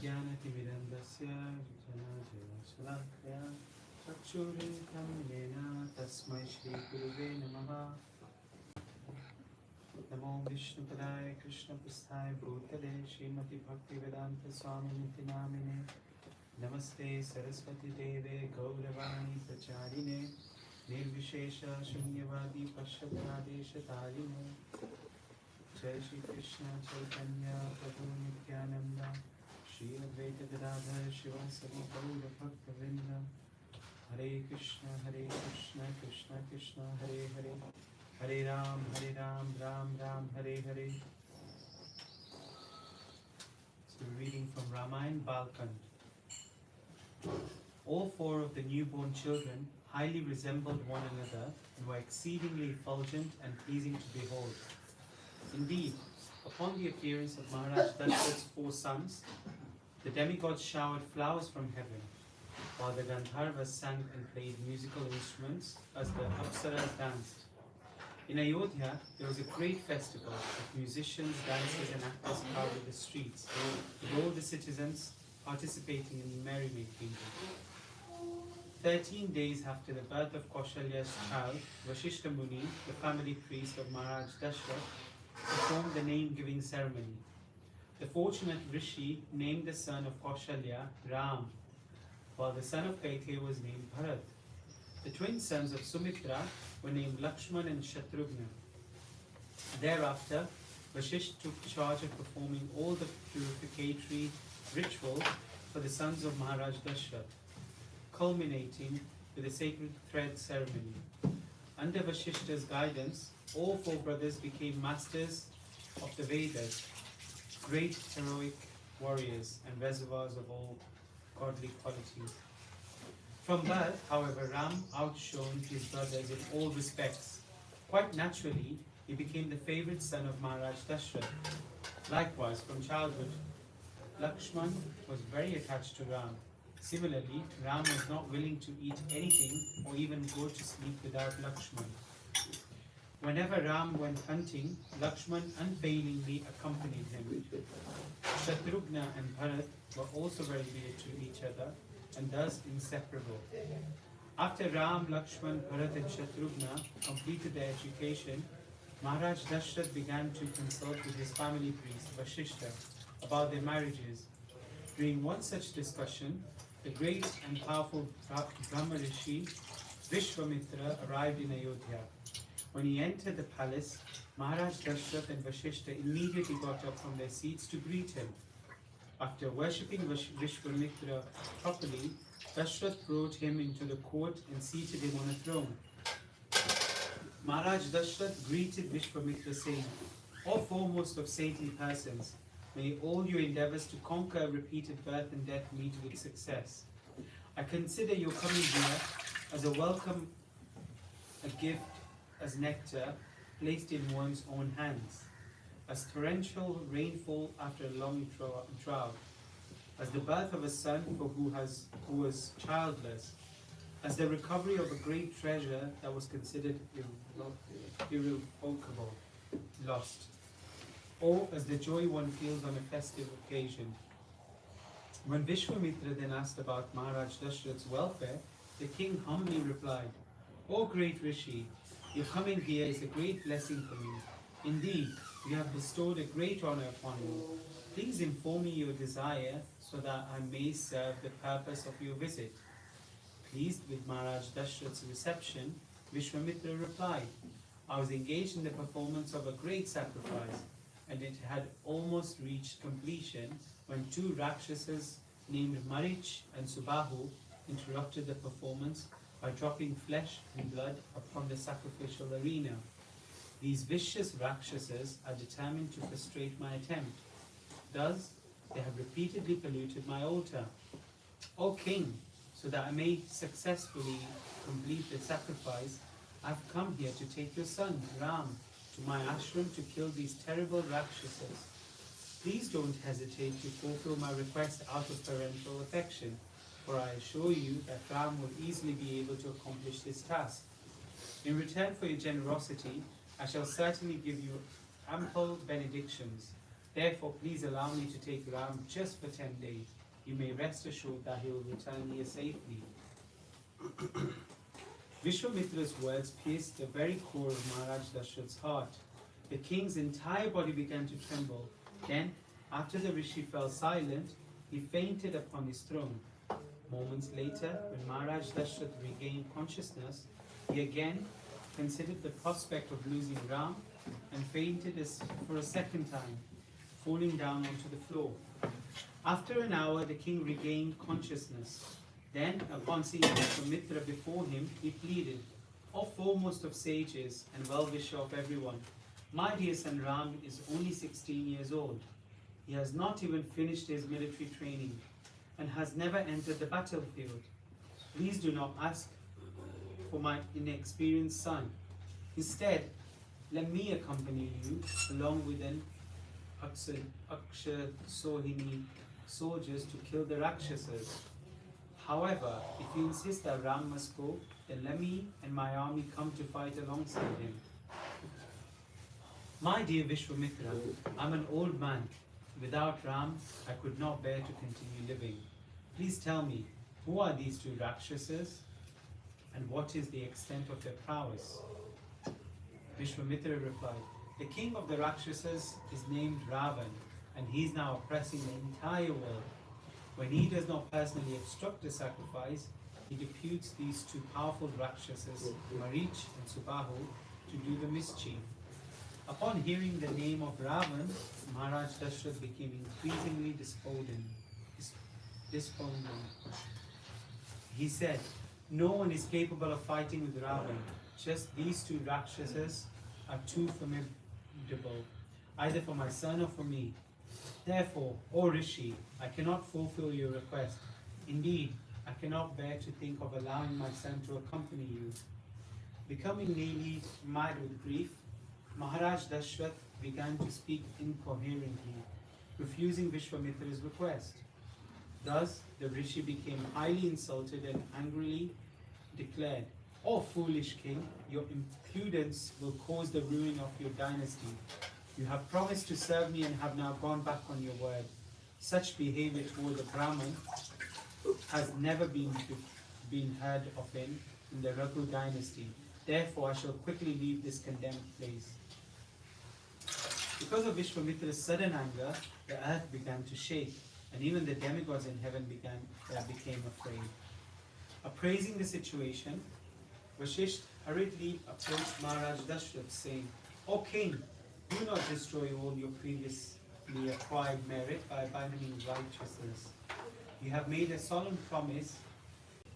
ज्ञानतिमिरन्दस्य जनाजयशलाकया चक्षुरुन्मिलितं येन तस्मै श्रीगुरुवे नमः। नमो विष्णुपदाय कृष्णपृष्ठाय भूतले श्रीमति भक्तिवेदान्तस्वामिनिति नामिने। नमस्ते सरस्वती देवे गौरवाणी प्रचारिणे निर्विशेष शून्यवादी पश्चादेशतारिणे। जय श्री कृष्ण चैतन्य प्रभु नित्यानंद श्री अद्वैत गदाधर शिवासदि गौर भक्तवृंद। हरे कृष्ण कृष्ण कृष्ण हरे हरे, हरे Ram Ram Ram Hare Hare. So reading from Ramayana Balkand. All four of the newborn children highly resembled one another and were exceedingly effulgent and pleasing to behold. Indeed, upon the appearance of Maharaj Dashrath's four sons, the demigods showered flowers from heaven, while the Gandharvas sang and played musical instruments as the Apsaras danced. In Ayodhya, there was a great festival of musicians, dancers and actors crowded the streets, with all the citizens participating in merrymaking. 13 days after the birth of Kaushalya's child, Vasishtha Muni, the family priest of Maharaj Dashrath, performed the name-giving ceremony. The fortunate Rishi named the son of Kaushalya Ram, while the son of Kaikeya was named Bharat. The twin sons of Sumitra were named Lakshman and Shatrugna. Thereafter, Vasishtha took charge of performing all the purificatory rituals for the sons of Maharaj Dashrath, culminating with the sacred thread ceremony. Under Vasishtha's guidance, all four brothers became masters of the Vedas, great heroic warriors and reservoirs of all godly qualities. From birth, however, Ram outshone his brothers in all respects. Quite naturally, he became the favorite son of Maharaj Dashrath. Likewise, from childhood, Lakshman was very attached to Ram. Similarly, Ram was not willing to eat anything or even go to sleep without Lakshman. Whenever Ram went hunting, Lakshman unfailingly accompanied him. Shatrugna and Bharat were also very dear to each other and thus inseparable. After Ram, Lakshman, Bharat and Shatrugna completed their education, Maharaj Dashrath began to consult with his family priest, Vasishtha, about their marriages. During one such discussion, the great and powerful Brahma Rishi Vishwamitra arrived in Ayodhya. When he entered the palace, Maharaj Dashrath and Vasishtha immediately got up from their seats to greet him. After worshipping Vishwamitra properly, Dashrath brought him into the court and seated him on a throne. Maharaj Dashrath greeted Vishwamitra saying, "O foremost of saintly persons, may all your endeavors to conquer repeated birth and death meet with success. I consider your coming here as a welcome, a gift, as nectar placed in one's own hands, as torrential rainfall after a long drought, as the birth of a son for who was childless, as the recovery of a great treasure that was considered irrevocable, lost, or as the joy one feels on a festive occasion." When Vishwamitra then asked about Maharaj Dashrath's welfare, the king humbly replied, "O great Rishi, your coming here is a great blessing for me. Indeed, you have bestowed a great honor upon me. Please inform me your desire so that I may serve the purpose of your visit." Pleased with Maharaj Dashrath's reception, Vishwamitra replied, "I was engaged in the performance of a great sacrifice, and it had almost reached completion when two Rakshasas named Marich and Subahu interrupted the performance by dropping flesh and blood upon the sacrificial arena. These vicious Rakshasas are determined to frustrate my attempt. Thus, they have repeatedly polluted my altar. O king, so that I may successfully complete the sacrifice, I have come here to take your son, Ram, to my ashram to kill these terrible Rakshasas. Please don't hesitate to fulfill my request out of parental affection, for I assure you that Ram will easily be able to accomplish this task. In return for your generosity, I shall certainly give you ample benedictions. Therefore, please allow me to take Ram just for 10 days. You may rest assured that he will return here safely. Vishwamitra's words pierced the very core of Maharaj Dashrath's heart. The king's entire body began to tremble. Then, after the rishi fell silent, he fainted upon his throne. Moments later, when Maharaj Dashrath regained consciousness, he again considered the prospect of losing Ram and fainted for a second time, falling down onto the floor. After an hour, the king regained consciousness. Then, upon seeing Vishwamitra before him, he pleaded, "O foremost of sages and well-wisher of everyone, my dear son Ram is only 16 years old. He has not even finished his military training and has never entered the battlefield. Please do not ask for my inexperienced son. Instead, let me accompany you along with an Akshasohini soldiers to kill the Rakshasas. However, if you insist that Ram must go, then let me and my army come to fight alongside him." "My dear Vishwamitra, I'm an old man. Without Ram, I could not bear to continue living. Please tell me, who are these two Rakshasas and what is the extent of their prowess?" Vishwamitra replied, "The king of the Rakshasas is named Ravan, and he is now oppressing the entire world. When he does not personally obstruct the sacrifice, he deputes these two powerful Rakshasas, Marich and Subahu, to do the mischief." Upon hearing the name of Ravan, Maharaj Dashrath became increasingly despondent. He said, "No one is capable of fighting with Ravan. Just these two Rakshasas are too formidable, either for my son or for me. Therefore, O Rishi, I cannot fulfill your request. Indeed, I cannot bear to think of allowing my son to accompany you." Becoming nearly mad with grief, Maharaj Dashrath began to speak incoherently, refusing Vishwamitra's request. Thus, the Rishi became highly insulted and angrily declared, "O foolish king, your impudence will cause the ruin of your dynasty. You have promised to serve me and have now gone back on your word. Such behavior toward a Brahmin has never been heard of in the Raghu dynasty. Therefore, I shall quickly leave this condemned place." Because of Vishwamitra's sudden anger, the earth began to shake, and even the demigods in heaven became afraid. Appraising the situation, Vashisht hurriedly approached Maharaj Dashrath, saying, "O king, do not destroy all your previously acquired merit by abandoning righteousness. You have made a solemn promise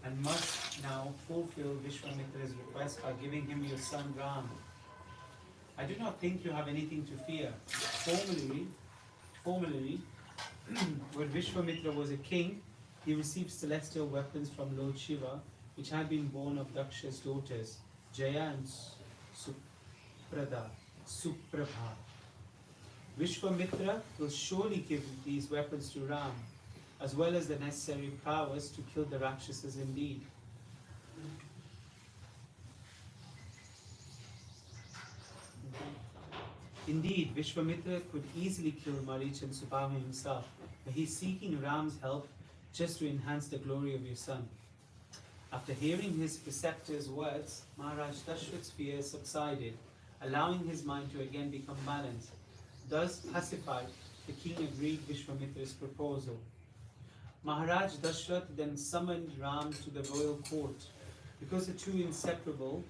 and must now fulfill Vishwamitra's request by giving him your son Ram. I do not think you have anything to fear. Formerly, when Vishwamitra was a king, he received celestial weapons from Lord Shiva, which had been born of Daksha's daughters, Jaya and Suprabha. Vishwamitra will surely give these weapons to Ram, as well as the necessary prowess to kill the Rakshasas indeed." Indeed, Vishwamitra could easily kill Marich and Subahu himself, but he is seeking Ram's help just to enhance the glory of your son. After hearing his preceptor's words, Maharaj Dashrath's fear subsided, allowing his mind to again become balanced. Thus pacified, the king agreed Vishwamitra's proposal. Maharaj Dashrath then summoned Ram to the royal court. Because the two inseparable,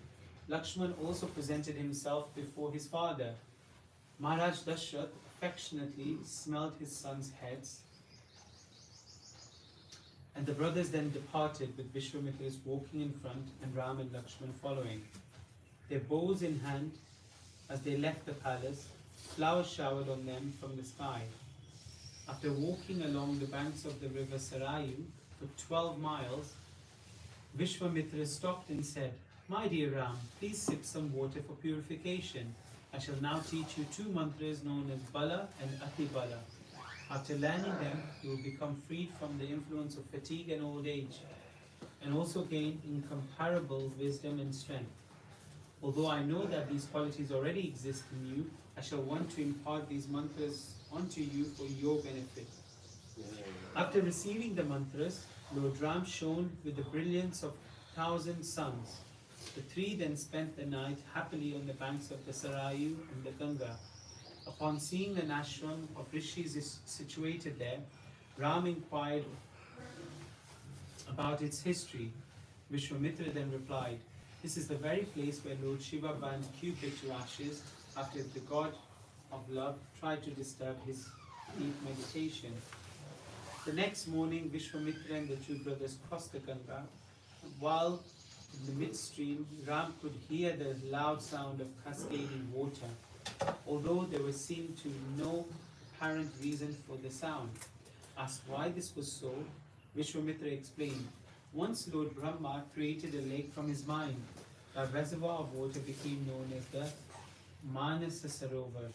Lakshman also presented himself before his father. Maharaj Dashrath affectionately smelled his sons' heads, and the brothers then departed with Vishwamitra's walking in front and Ram and Lakshman following. Their bows in hand, as they left the palace, flowers showered on them from the sky. After walking along the banks of the river Sarayu for 12 miles, Vishwamitra stopped and said, "My dear Ram, please sip some water for purification. I shall now teach you two mantras known as Bala and Ati Bala. After learning them, you will become freed from the influence of fatigue and old age, and also gain incomparable wisdom and strength. Although I know that these qualities already exist in you, I shall want to impart these mantras onto you for your benefit. After receiving the mantras, Lord Ram shone with the brilliance of 1,000 suns. The three then spent the night happily on the banks of the Sarayu and the Ganga. Upon seeing an ashram of rishis is situated there, Ram inquired about its history. Vishwamitra then replied, "This is the very place where Lord Shiva burned Cupid to ashes after the god of love tried to disturb his deep meditation." The next morning, Vishwamitra and the two brothers crossed the Ganga. While in the midstream, Ram could hear the loud sound of cascading water, although there was seemed to no apparent reason for the sound. Asked why this was so, Vishwamitra explained, once Lord Brahma created a lake from his mind. A reservoir of water became known as the Manasa Sarovar.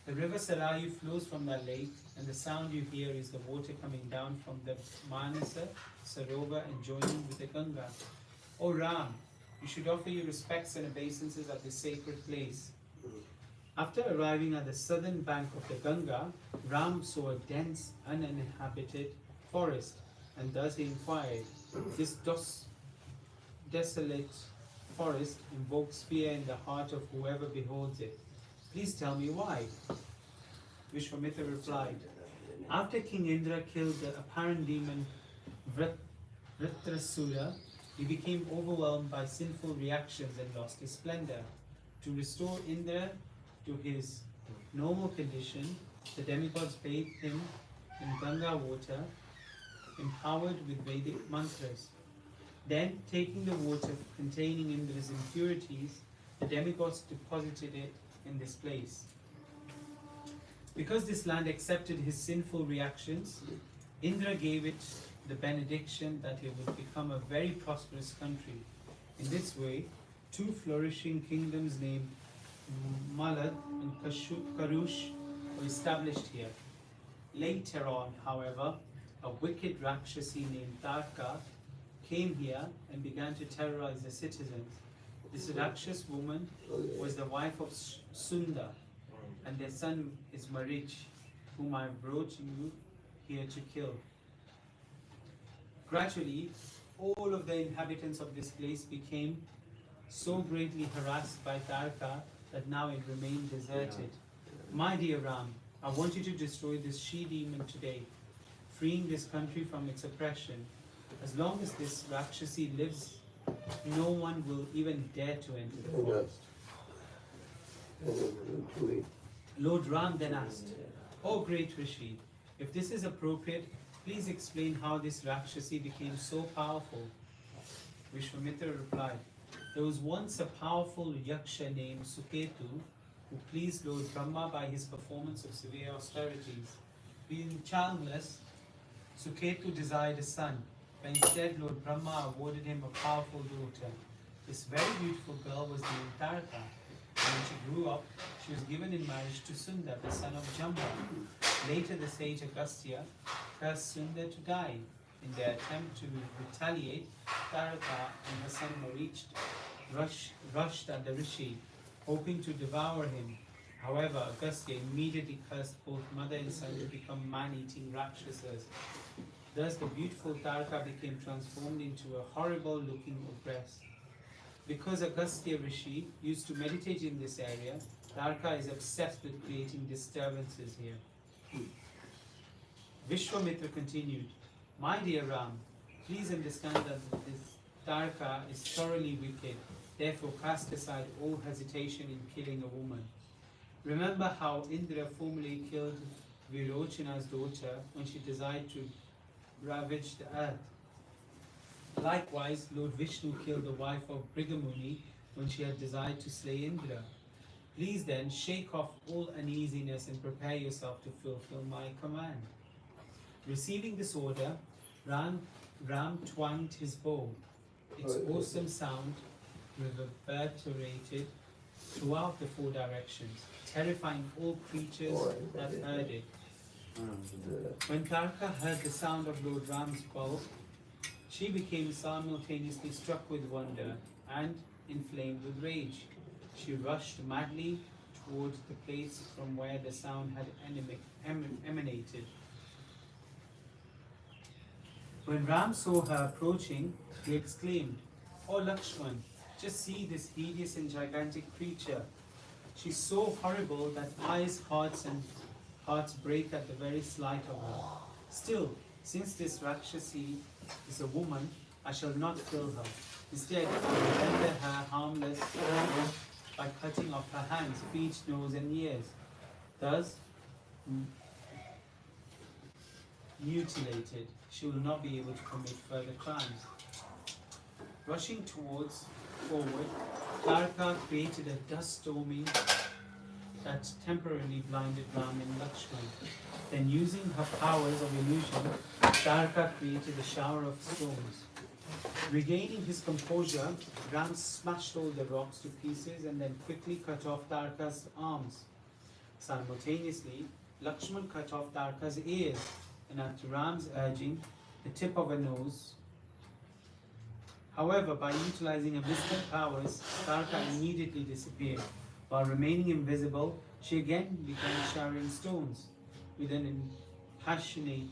The river Sarayu flows from that lake, and the sound you hear is the water coming down from the Manasa Sarovar and joining with the Ganga. O Ram, you should offer your respects and obeisances at this sacred place. After arriving at the southern bank of the Ganga, Ram saw a dense, uninhabited forest, and thus he inquired, "This desolate forest invokes fear in the heart of whoever beholds it. Please tell me why." Vishwamitra replied, "After King Indra killed the apparent demon Vritrasura, he became overwhelmed by sinful reactions and lost his splendor. To restore Indra to his normal condition, the demigods bathed him in Ganga water, empowered with Vedic mantras. Then, taking the water containing Indra's impurities, the demigods deposited it in this place. Because this land accepted his sinful reactions, Indra gave it the benediction that it would become a very prosperous country. In this way, two flourishing kingdoms named Malad and Karush were established here. Later on, however, a wicked Rakshasi named Tarka came here and began to terrorize the citizens. This Rakshas woman was the wife of Sunda, and their son is Marich, whom I have brought you here to kill. Gradually, all of the inhabitants of this place became so greatly harassed by Tarka that now it remained deserted. My dear Ram, I want you to destroy this she-demon today, freeing this country from its oppression. As long as this Rakshasi lives, no one will even dare to enter the forest." Lord Ram then asked, "O great Rishi, if this is appropriate, please explain how this Rakshasi became so powerful." Vishwamitra replied, "There was once a powerful Yaksha named Suketu who pleased Lord Brahma by his performance of severe austerities. Being childless, Suketu desired a son, but instead Lord Brahma awarded him a powerful daughter. This very beautiful girl was named Taraka, and when she grew up, she was given in marriage to Sunda, the son of Jamba. Later, the sage Agastya cursed Sunda to die. In their attempt to retaliate, Taraka and her son Marich rushed at the Rishi, hoping to devour him. However, Agastya immediately cursed both mother and son to become man-eating Rakshasas. Thus, the beautiful Taraka became transformed into a horrible-looking ogress. Because Agastya Rishi used to meditate in this area, Taraka is obsessed with creating disturbances here." Vishwamitra continued, "My dear Ram, please understand that this Taraka is thoroughly wicked. Therefore, cast aside all hesitation in killing a woman. Remember how Indra formerly killed Virochana's daughter when she desired to ravage the earth. Likewise, Lord Vishnu killed the wife of Brigamuni when she had desired to slay Indra. Please then shake off all uneasiness and prepare yourself to fulfill my command." Receiving this order, Ram twanged his bow. Its awesome sound reverberated throughout the four directions, terrifying all creatures that heard it. When Tarka heard the sound of Lord Ram's bow, she became simultaneously struck with wonder, and, inflamed with rage. She rushed madly towards the place from where the sound had emanated. When Ram saw her approaching, he exclaimed, "Oh Lakshman, just see this hideous and gigantic creature. She's so horrible that pious hearts break at the very sight of her. Still, since this Rakshasi is a woman, I shall not kill her. Instead, I will render her harmless by cutting off her hands, feet, nose, and ears. Thus, mutilated, she will not be able to commit further crimes." Rushing forward, Tarka created a dust storming that temporarily blinded Ram and Lakshman. Then, using her powers of illusion, Tarka created a shower of stones. Regaining his composure, Ram smashed all the rocks to pieces and then quickly cut off Tarka's arms. Simultaneously, Lakshman cut off Tarka's ears, and at Ram's urging, the tip of a nose. However, by utilizing her mystical powers, Tarka immediately disappeared. While remaining invisible, she again began showering stones. With an impassioned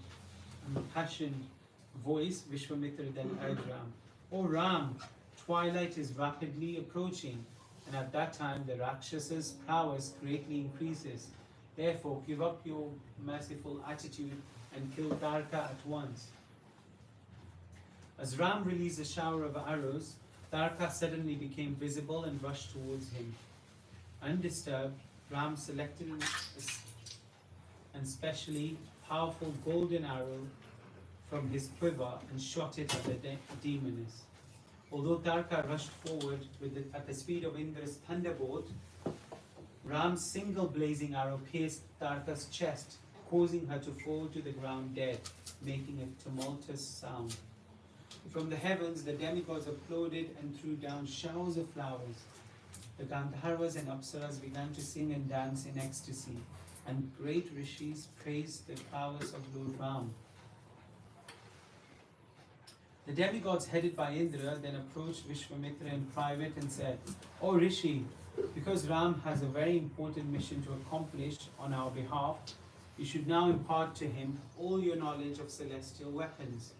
voice, Vishwamitra then urged Ram, "O Ram, twilight is rapidly approaching, and at that time the Rakshasa's powers greatly increases. Therefore, give up your merciful attitude and kill Tarka at once." As Ram released a shower of arrows, Tarka suddenly became visible and rushed towards him. Undisturbed, Ram selected an specially powerful golden arrow from his quiver and shot it at the demoness. Although Tarka rushed forward at the speed of Indra's thunderbolt, Ram's single blazing arrow pierced Tarka's chest, causing her to fall to the ground dead, making a tumultuous sound. From the heavens, the demigods applauded and threw down showers of flowers. The Gandharvas and Apsaras began to sing and dance in ecstasy, and great rishis praised the prowess of Lord Ram. The demigods headed by Indra then approached Vishwamitra in private and said, "O Rishi, because Ram has a very important mission to accomplish on our behalf, you should now impart to him all your knowledge of celestial weapons."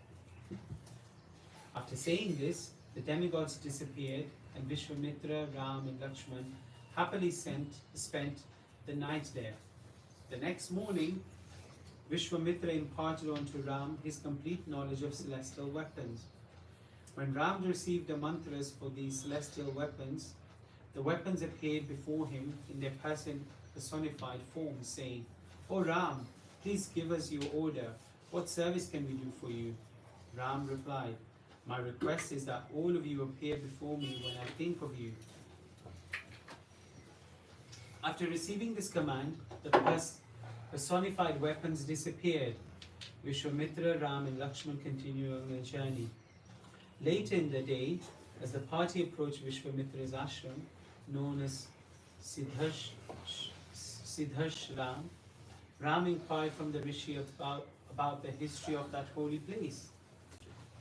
After saying this, the demigods disappeared, and Vishwamitra, Ram, and Lakshman happily spent the night there. The next morning, Vishwamitra imparted onto Ram his complete knowledge of celestial weapons. When Ram received the mantras for these celestial weapons, the weapons appeared before him in their personified form, saying, "O Ram, please give us your order. What service can we do for you?" Ram replied, "My request is that all of you appear before me when I think of you." After receiving this command, the personified weapons disappeared. Vishwamitra, Ram, and Lakshman continued on their journey. Later in the day, as the party approached Vishwamitra's ashram, known as Siddharshram, Ram inquired from the rishi about the history of that holy place.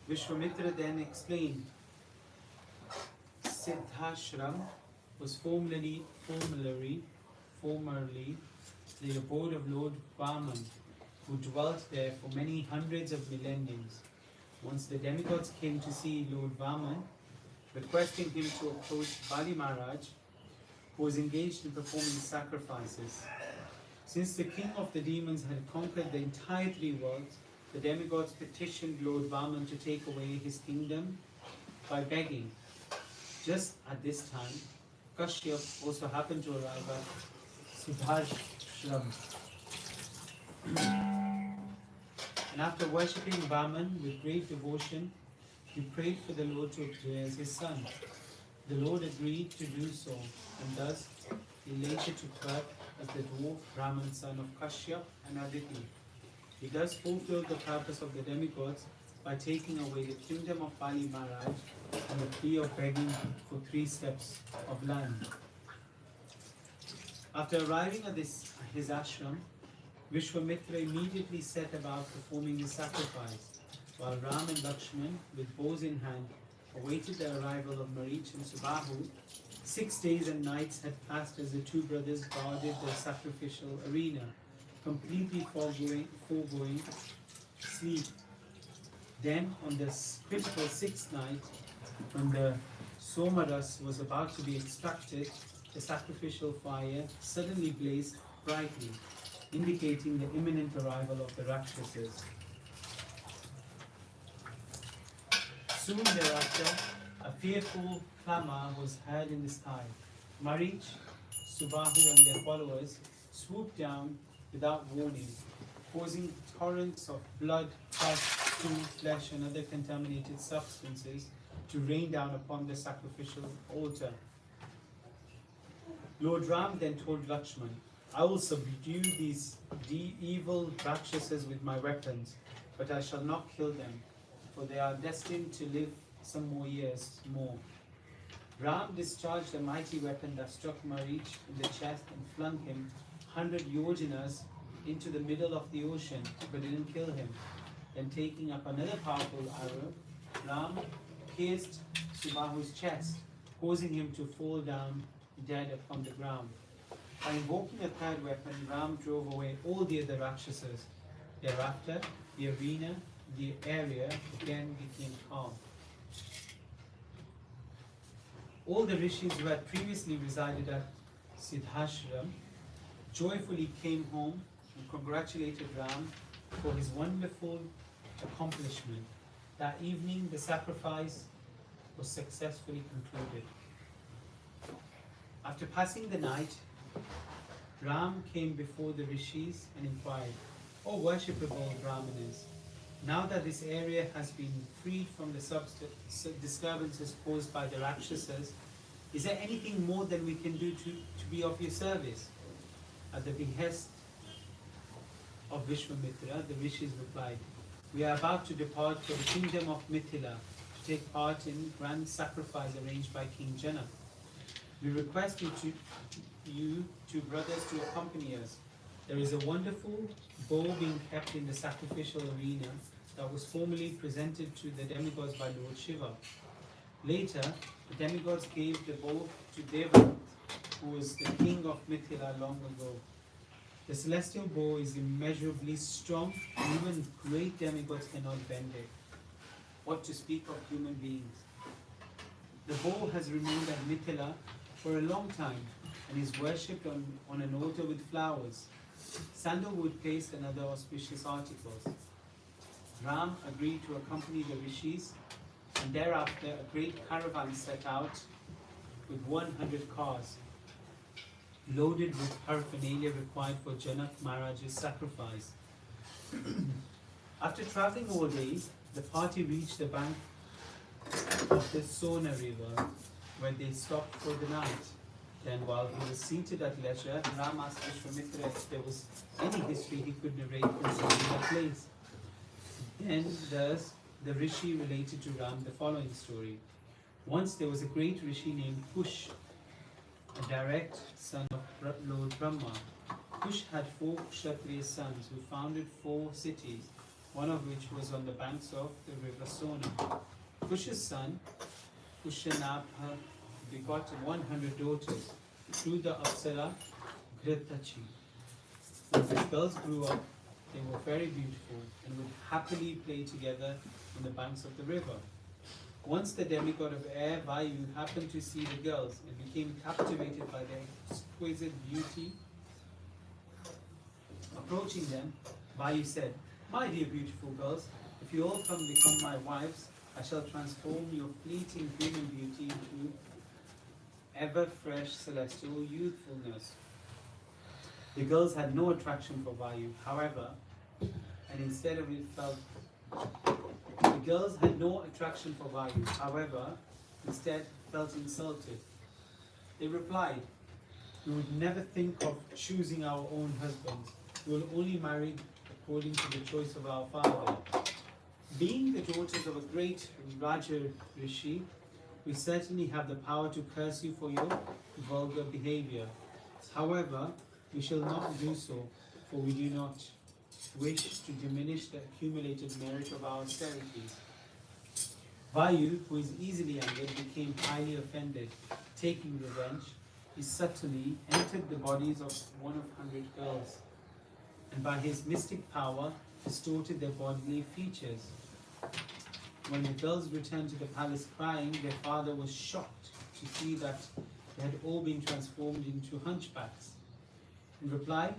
Vishwamitra then explained, Siddhashram was formerly the abode of Lord Vaman, who dwelt there for many hundreds of millenniums. Once the demigods came to see Lord Vaman, requesting him to approach Bali Maharaj, who was engaged in performing sacrifices. Since the king of the demons had conquered the entire three worlds, the demigods petitioned Lord Vaman to take away his kingdom by begging. Just at this time, Kashyap also happened to arrive at Siddharshram. And after worshipping Vaman with great devotion, he prayed for the Lord to appear as his son. The Lord agreed to do so, and thus he later took birth as the dwarf Brahman son of Kashyap and Aditi. He thus fulfilled the purpose of the demigods by taking away the kingdom of Bali Maharaj and the plea of begging for 3 steps of land. After arriving at his ashram, Vishwamitra immediately set about performing the sacrifice, while Ram and Lakshman, with bows in hand, awaited the arrival of Marich and Subahu. 6 days and nights had passed as the two brothers guarded the sacrificial arena, completely foregoing sleep. Then, on the critical sixth night, when the somaras was about to be extracted, the sacrificial fire suddenly blazed brightly, indicating the imminent arrival of the Rakshasas. Soon thereafter, a fearful clamor was heard in the sky. Marich, Subahu and their followers swooped down without warning, causing torrents of blood, pus, stool, flesh and other contaminated substances to rain down upon the sacrificial altar. Lord Ram then told Lakshman, I will subdue these evil Rakshasas with my weapons, but I shall not kill them, for they are destined to live some more years more. Ram discharged a mighty weapon that struck Marich in the chest and flung him 100 yojanas into the middle of the ocean, but didn't kill him. Then taking up another powerful arrow, Ram pierced Subahu's chest, causing him to fall down dead upon the ground. By invoking a third weapon, Ram drove away all the other Rakshasas. Thereafter, the arena, the area again became calm. All the rishis who had previously resided at Siddhashram joyfully came home and congratulated Ram for his wonderful accomplishment. That evening, the sacrifice was successfully concluded. After passing the night, Ram came before the rishis and inquired, O worshipable Brahmanas, now that this area has been freed from the disturbances caused by the Rakshasas, is there anything more that we can do to be of your service? At the behest of Vishwamitra, the rishis replied, we are about to depart for the kingdom of Mithila to take part in grand sacrifice arranged by King Janak. We request you two brothers to accompany us. There is a wonderful bow being kept in the sacrificial arena that was formerly presented to the demigods by Lord Shiva. Later, the demigods gave the bow to Devanat, who was the king of Mithila long ago. The celestial bow is immeasurably strong, and even great demigods cannot bend it. What to speak of human beings? The bow has remained at Mithila for a long time and is worshipped on an altar with flowers, sandalwood paste and other auspicious articles. Ram agreed to accompany the rishis, and thereafter a great caravan set out with 100 cars, loaded with paraphernalia required for Janak Maharaj's sacrifice. After travelling all day, the party reached the bank of the Sona river, where they stopped for the night. Then, while he was seated at leisure, Ram asked Vishwamitra if there was any history he could narrate concerning that place. Then, thus, the rishi related to Ram the following story. Once there was a great rishi named Push, a direct son of Lord Brahma. Push had 4 Kshatriya sons who founded 4 cities, one of which was on the banks of the river Sona. Push's son, Pushanabha, begot 100 daughters through the Apsara Ghritachi. When the girls grew up, they were very beautiful and would happily play together on the banks of the river. Once the demigod of air, Vayu, happened to see the girls and became captivated by their exquisite beauty. Approaching them, Vayu said, My dear beautiful girls, if you all come become my wives, I shall transform your fleeting human beauty into ever-fresh celestial youthfulness. The girls had no attraction for Vayu, however, and instead of it felt insulted. They replied, We would never think of choosing our own husbands. We will only marry according to the choice of our father. Being the daughters of a great Raja Rishi, we certainly have the power to curse you for your vulgar behavior. However, we shall not do so, for we do not wish to diminish the accumulated merit of our austerities. Vayu, who is easily angered, became highly offended. Taking revenge, he subtly entered the bodies of 100 girls, and by his mystic power distorted their bodily features. When the girls returned to the palace crying, their father was shocked to see that they had all been transformed into hunchbacks. In reply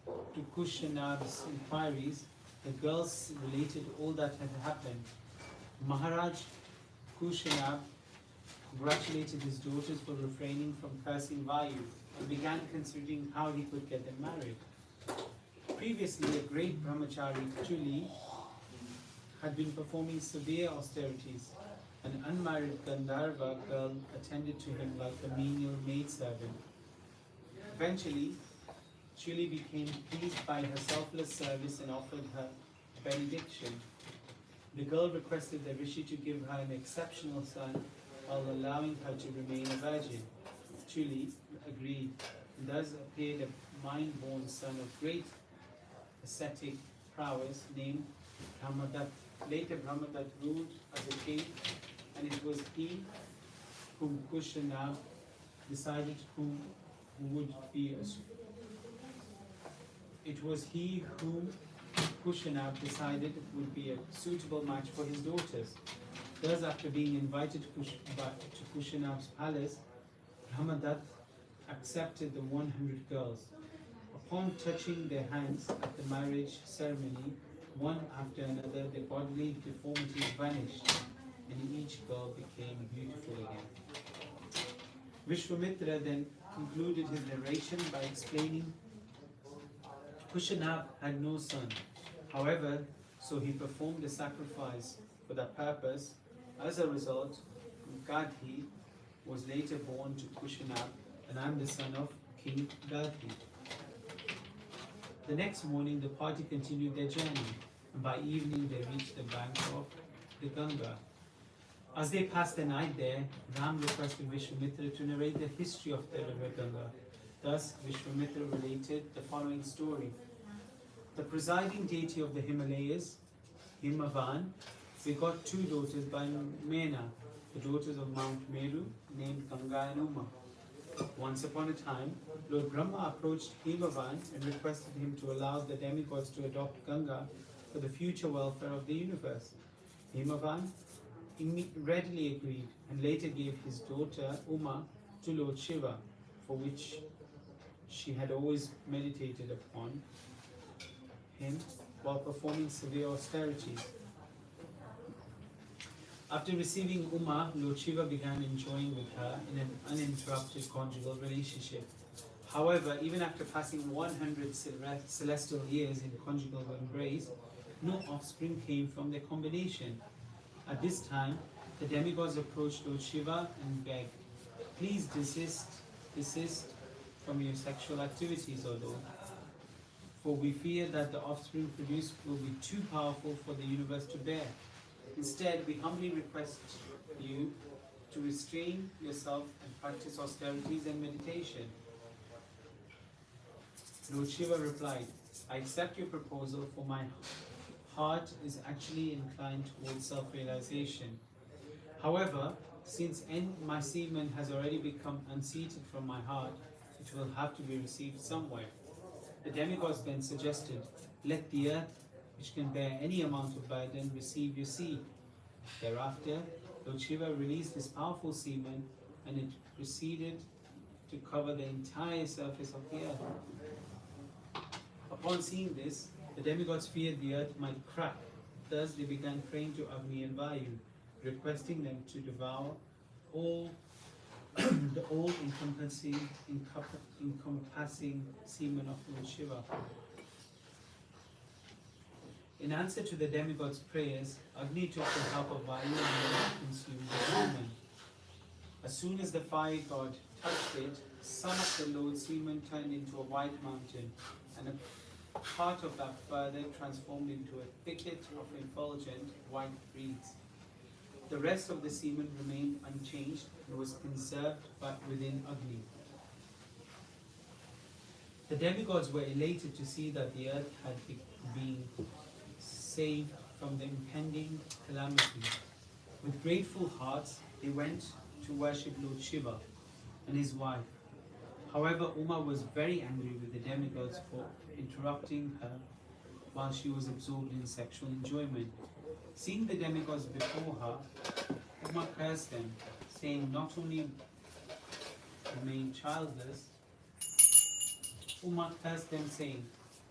to Kushanab's inquiries, the girls related all that had happened. Maharaj Kushanab congratulated his daughters for refraining from cursing Vayu and began considering how he could get them married. Previously, a great brahmachari, Chuli, had been performing severe austerities. An unmarried Gandharva girl attended to him like a menial maidservant. Eventually, Chuli became pleased by her selfless service and offered her benediction. The girl requested the rishi to give her an exceptional son while allowing her to remain a virgin. Chuli agreed, and thus appeared a mind-born son of great ascetic prowess named Brahmadatta. Later, Brahmadatta ruled as a king, and it was he whom Kushanab decided who would be a It was he whom Kushanab decided would be a suitable match for his daughters. Thus, after being invited to Kushanab's palace, Brahmadatta accepted the 100 girls. Upon touching their hands at the marriage ceremony, one after another, their bodily deformities vanished, and each girl became beautiful again. Vishwamitra then concluded his narration by explaining Kushanab had no son. However, so he performed a sacrifice for that purpose. As a result, Gadhi was later born to Kushanab, and I am the son of King Gadhi. The next morning, the party continued their journey, and by evening they reached the bank of the Ganga. As they passed the night there, Ram requested Vishwamitra to narrate the history of the river Ganga. Thus, Vishwamitra related the following story. The presiding deity of the Himalayas, Himavan, begot two daughters by Mena, the daughters of Mount Meru, named Ganga and Uma. Once upon a time, Lord Brahma approached Himavan and requested him to allow the demigods to adopt Ganga for the future welfare of the universe. Himavan readily agreed and later gave his daughter Uma to Lord Shiva, for which she had always meditated upon him while performing severe austerities. After receiving Uma, Lord Shiva began enjoying with her in an uninterrupted conjugal relationship. However, even after passing 100 celestial years in conjugal embrace, no offspring came from their combination. At this time, the demigods approached Lord Shiva and begged, "Please desist from your sexual activities, O Lord, for we fear that the offspring produced will be too powerful for the universe to bear. Instead, we humbly request you to restrain yourself and practice austerities and meditation." Lord Shiva replied, "I accept your proposal, for my heart is actually inclined towards self-realization. However, since my semen has already become unseated from my heart, it will have to be received somewhere." The demigods then suggested, "Let the earth, which can bear any amount of burden, receive your seed." Thereafter, Lord Shiva released his powerful semen, and it proceeded to cover the entire surface of the earth. Upon seeing this, the demigods feared the earth might crack. Thus they began praying to Agni and Vayu, requesting them to devour all the all-encompassing semen of Lord Shiva. In answer to the demigods' prayers, Agni took the help of Vayu and consumed the semen. As soon as the fire god touched it, some of the Lord's semen turned into a white mountain, and a part of that further transformed into a thicket of effulgent white reeds. The rest of the semen remained unchanged and was conserved within Agni. The demigods were elated to see that the earth had been saved from the impending calamity. With grateful hearts, they went to worship Lord Shiva and his wife. However, Uma was very angry with the demigods for interrupting her while she was absorbed in sexual enjoyment. Seeing the demigods before her, Uma cursed them, saying, "Not only remain childless," Uma cursed them, saying,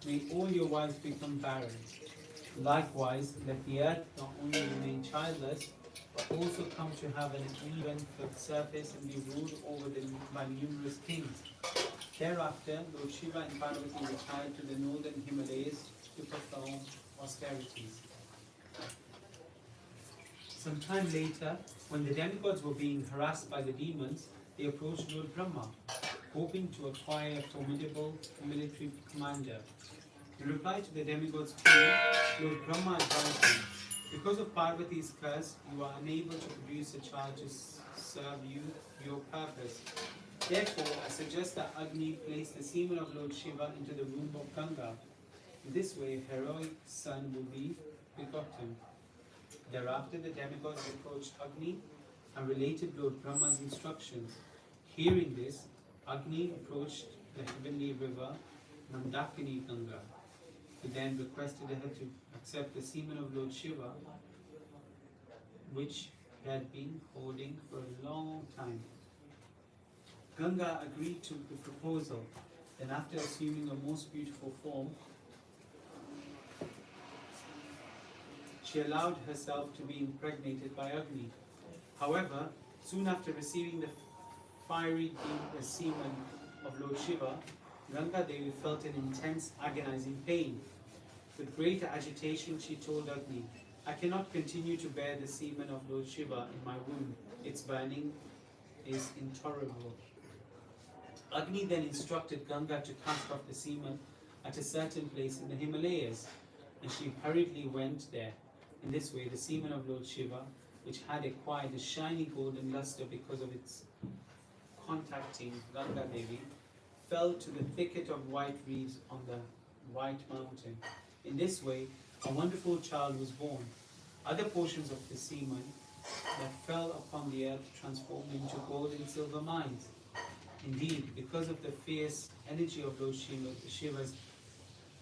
"May all your wives become barren. Likewise, let the earth not only remain childless, but also come to have an uneven surface and be ruled over by numerous kings." Thereafter, Lord Shiva and Parvati retired to the northern Himalayas to perform austerities. Some time later, when the demigods were being harassed by the demons, they approached Lord Brahma, hoping to acquire a formidable military commander. In reply to the demigod's plea, Lord Brahma advised him, "Because of Parvati's curse, you are unable to produce a child to serve your purpose. Therefore, I suggest that Agni place the semen of Lord Shiva into the womb of Ganga. In this way, a heroic son will be begotten." Thereafter, the demigods approached Agni and related Lord Brahma's instructions. Hearing this, Agni approached the heavenly river Mandakini Ganga. He then requested her to accept the semen of Lord Shiva, which he had been holding for a long time. Ganga agreed to the proposal, and after assuming a most beautiful form, she allowed herself to be impregnated by Agni. However, soon after receiving the fiery semen of Lord Shiva, Ganga Devi felt an intense agonizing pain. With great agitation, she told Agni, "I cannot continue to bear the semen of Lord Shiva in my womb. Its burning is intolerable." Agni then instructed Ganga to cast off the semen at a certain place in the Himalayas, and she hurriedly went there. In this way, the semen of Lord Shiva, which had acquired a shiny golden luster because of its contacting Ganga Devi, fell to the thicket of white reeds on the White Mountain. In this way, a wonderful child was born. Other portions of the semen that fell upon the earth transformed into gold and silver mines. Indeed, because of the fierce energy of Lord Shiva's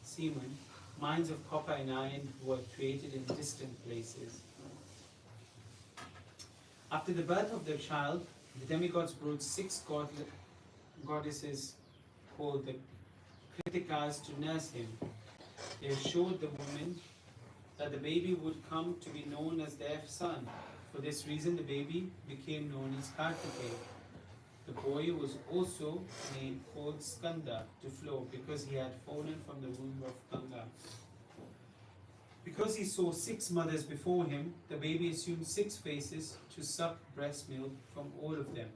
semen, mines of copper and iron were created in distant places. After the birth of their child, the demigods brought 6 goddesses called the Kritikas to nurse him. They assured the woman that the baby would come to be known as their son. For this reason, the baby became known as Kartikeya. The boy was also named called Skanda, to flow, because he had fallen from the womb of Ganga. Because he saw 6 mothers before him, the baby assumed 6 faces to suck breast milk from all of them.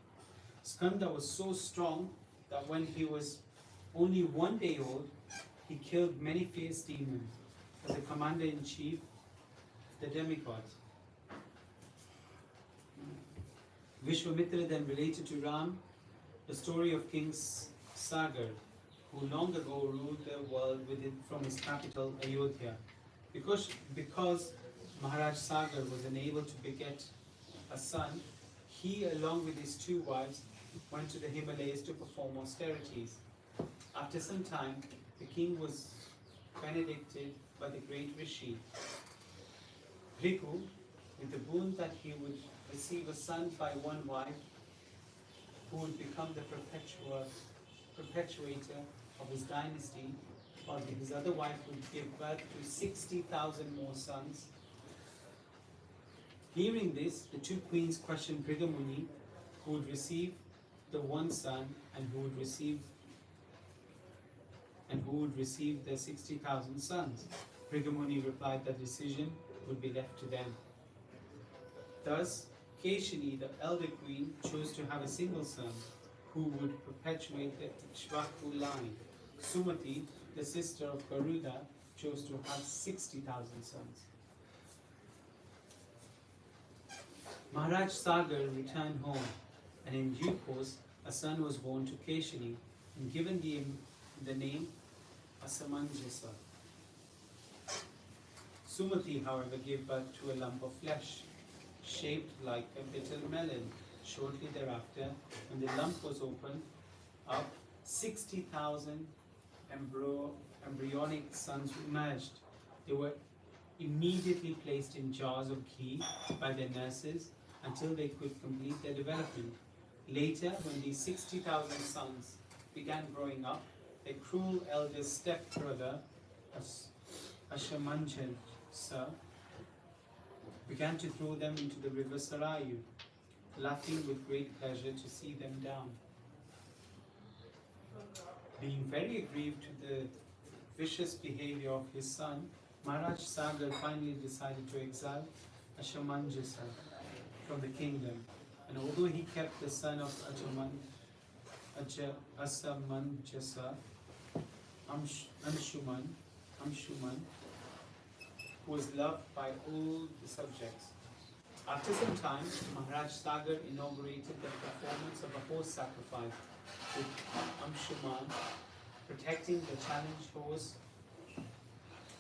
Skanda was so strong that when he was only 1 day old, he killed many fierce demons as a commander-in-chief of the demigods. Vishwamitra then related to Ram the story of King Sagar, who long ago ruled the world from his capital Ayodhya. Because Maharaj Sagar was unable to beget a son, he, along with his 2 wives, went to the Himalayas to perform austerities. After some time, the king was benedicted by the great Rishi Bhrigu with the boon that he would receive a son by 1 wife, who would become the perpetuator of his dynasty, while his other wife would give birth to 60,000 more sons. Hearing this, the 2 queens questioned Brigamuni, who would receive the 1 son and who would receive the 60,000 sons. Brigamuni replied that the decision would be left to them. Thus, Keshini, the elder queen, chose to have a single son who would perpetuate the Ikshvaku line. Sumati, the sister of Garuda, chose to have 60,000 sons. Maharaj Sagar returned home, and in due course, a son was born to Keshini and given the name Asamanjasa. Sumati, however, gave birth to a lump of flesh. shaped like a bitter melon. Shortly thereafter, when the lump was opened up, 60,000 embryonic sons emerged. They were immediately placed in jars of ghee by their nurses until they could complete their development. Later, when these 60,000 sons began growing up, their cruel elder stepbrother, Ashamanjasa, began to throw them into the river Sarayu, laughing with great pleasure to see them down. Being very aggrieved to the vicious behavior of his son, Maharaj Sagar finally decided to exile Ashamanjasa from the kingdom. And although he kept the son of Asamanjasa, Anshuman, who was loved by all the subjects. After some time, Maharaj Sagar inaugurated the performance of a horse sacrifice, with Anshuman protecting the challenged horse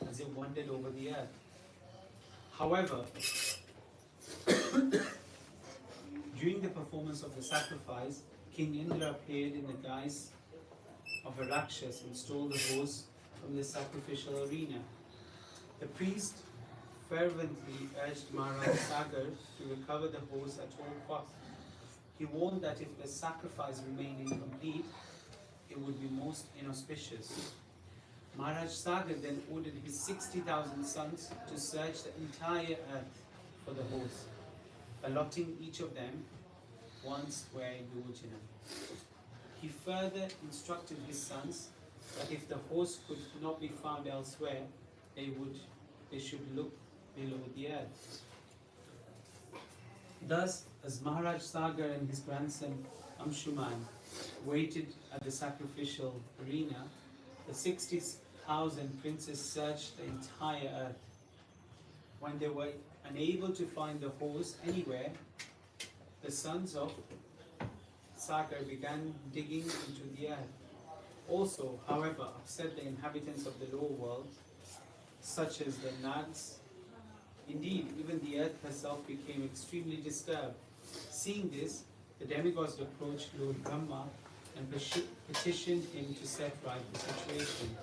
as it wandered over the earth. However, during the performance of the sacrifice, King Indra appeared in the guise of a Rakshas and stole the horse from the sacrificial arena. The priest fervently urged Maharaj Sagar to recover the horse at all costs. He warned that if the sacrifice remained incomplete, it would be most inauspicious. Maharaj Sagar then ordered his 60,000 sons to search the entire earth for the horse, allotting each of them one square yojana. He further instructed his sons that if the horse could not be found elsewhere, they should look below the earth. Thus, as Maharaj Sagar and his grandson Anshuman waited at the sacrificial arena, the 60,000 princes searched the entire earth. When they were unable to find the horse anywhere, the sons of Sagar began digging into the earth. Also, however, upset the inhabitants of the lower world, such as the Nags. Indeed, even the earth herself became extremely disturbed. Seeing this, the demigods approached Lord Brahma and petitioned him to set right the situation.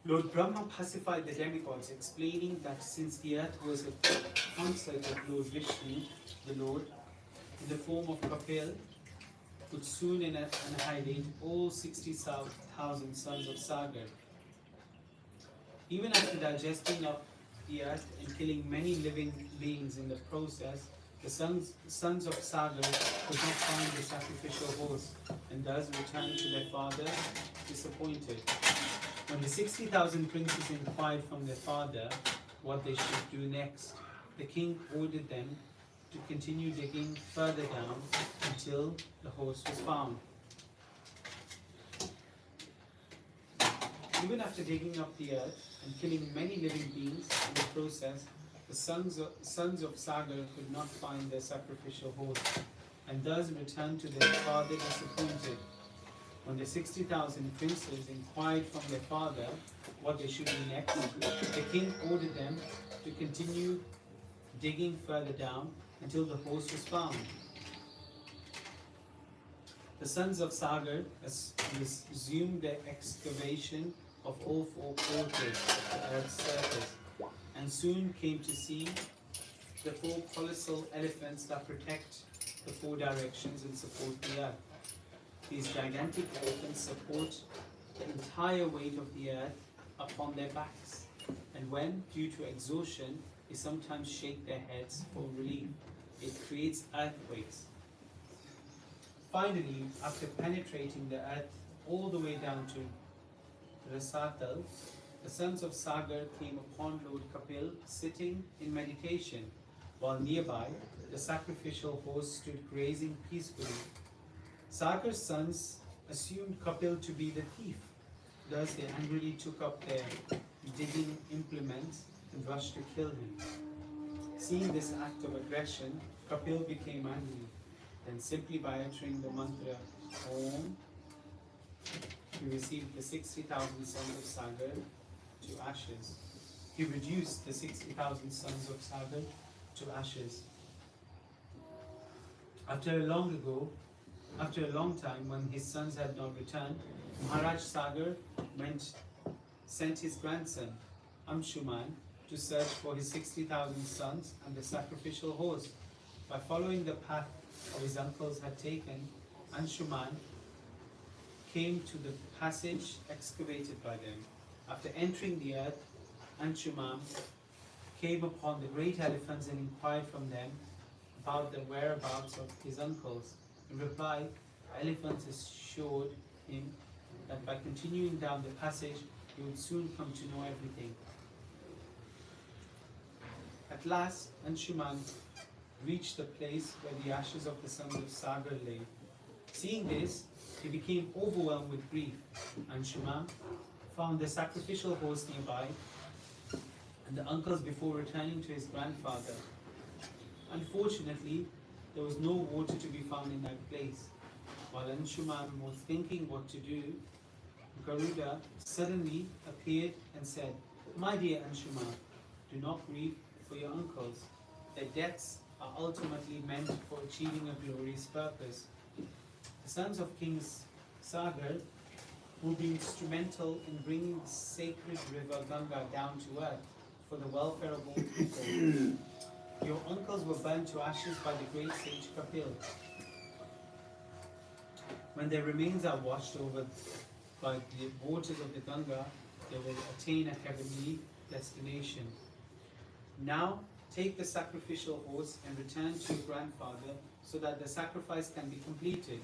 Lord Brahma pacified the demigods, explaining that since the earth was a consort of Lord Vishnu, the Lord, in the form of Kapil, would soon annihilate all 60,000 sons of Sagar. Even after digesting up the earth and killing many living beings in the process, the sons of Sagar could not find the sacrificial horse and thus returned to their father disappointed. When the 60,000 princes inquired from their father what they should do next, the king ordered them to continue digging further down until the horse was found. Even after digging up the earth and killing many living beings in the process, the sons of Sagar could not find their sacrificial horse and thus returned to their father disappointed. When the 60,000 princes inquired from their father what they should do next, the king ordered them to continue digging further down until the horse was found. The sons of Sagar resumed their excavation of all four quarters of the earth's surface and soon came to see the four colossal elephants that protect the four directions and support the earth. These gigantic elephants support the entire weight of the earth upon their backs, and when, due to exhaustion, they sometimes shake their heads for relief, it creates earthquakes. Finally, after penetrating the earth all the way down to Rasatal, the sons of Sagar came upon Lord Kapil sitting in meditation, while nearby the sacrificial horse stood grazing peacefully. Sagar's sons assumed Kapil to be the thief. Thus they angrily took up their digging implements and rushed to kill him. Seeing this act of aggression, Kapil became angry. Then simply by uttering the mantra Om, he received the 60,000 sons of Sagar to ashes. he reduced the 60,000 sons of Sagar to ashes. After a long time, when his sons had not returned, Maharaj Sagar sent his grandson, Anshuman, to search for his 60,000 sons and the sacrificial horse. By following the path his uncles had taken, Anshuman came to the passage excavated by them. After entering the earth, Anshuman came upon the great elephants and inquired from them about the whereabouts of his uncles. In reply, the elephants assured him that by continuing down the passage, he would soon come to know everything. At last, Anshuman reached the place where the ashes of the sons of Sagar lay. Seeing this, he became overwhelmed with grief. Anshuman found the sacrificial horse nearby and the uncles before returning to his grandfather. Unfortunately, there was no water to be found in that place. While Anshuman was thinking what to do, Garuda suddenly appeared and said, "My dear Anshuman, do not grieve for your uncles. Their deaths are ultimately meant for achieving a glorious purpose. The sons of King Sagar will be instrumental in bringing the sacred river Ganga down to earth for the welfare of all people. Your uncles were burnt to ashes by the great sage Kapil. When their remains are washed over by the waters of the Ganga, they will attain a heavenly destination. Now, take the sacrificial horse and return to your grandfather so that the sacrifice can be completed."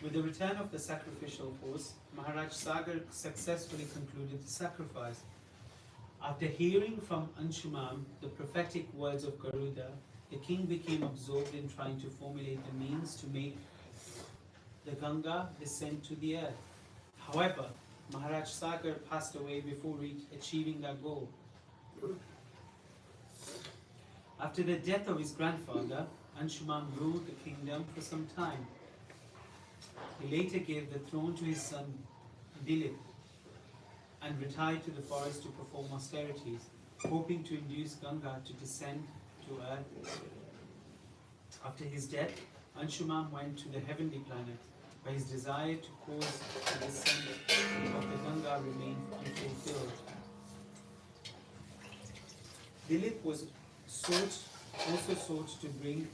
With the return of the sacrificial horse, Maharaj Sagar successfully concluded the sacrifice. After hearing from Anshuman the prophetic words of Garuda, the king became absorbed in trying to formulate the means to make the Ganga descend to the earth. However, Maharaj Sagar passed away before achieving that goal. After the death of his grandfather, Anshuman ruled the kingdom for some time. He later gave the throne to his son Dilip and retired to the forest to perform austerities, hoping to induce Ganga to descend to earth. After his death, Anshuman went to the heavenly planet, where his desire to cause the descent of the Ganga remained unfulfilled. Dilip also sought to bring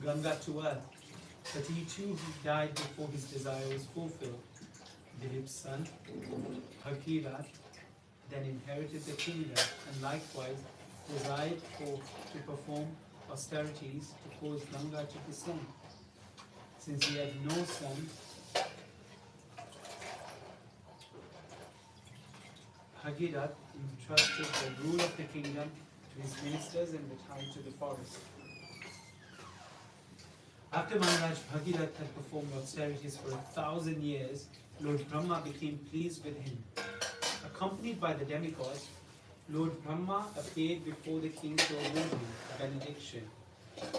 Ganga to earth, but he too died before his desire was fulfilled. Dilip's son, Bhagirath, then inherited the kingdom and likewise desired to perform austerities to cause Ganga to descend. Since he had no son, Bhagirath entrusted the rule of the kingdom to his ministers and retired to the forest. After Maharaj Bhagirath had performed austerities for 1,000 years, Lord Brahma became pleased with him. Accompanied by the demigods, Lord Brahma appeared before the king to award him a benediction.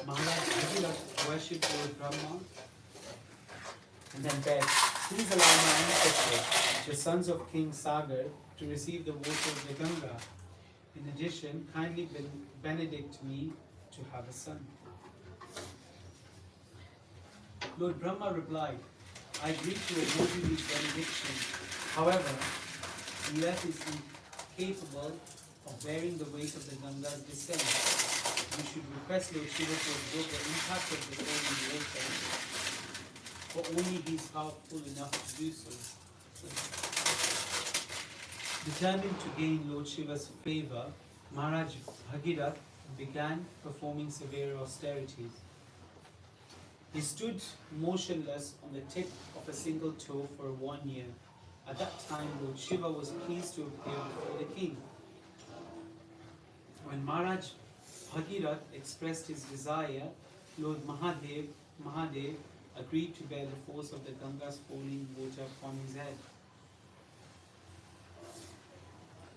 Maharaj Bhagirath worshipped Lord Brahma and then begged, "Please allow my ancestors, the sons of King Sagar, to receive the water of the Ganga. In addition, kindly benedict me to have a son." Lord Brahma replied, "I agree to award you these benedictions. However, the earth is incapable of bearing the weight of the Ganga's descent. You should request Lord Shiva to absorb the impact of the holy water, for only he is powerful enough to do so." Determined to gain Lord Shiva's favor, Maharaj Bhagirath began performing severe austerities. He stood motionless on the tip of a single toe for 1 year. At that time, Lord Shiva was pleased to appear before the king. When Maharaj Bhagirath expressed his desire, Lord Mahadev agreed to bear the force of the Ganga's falling water upon his head.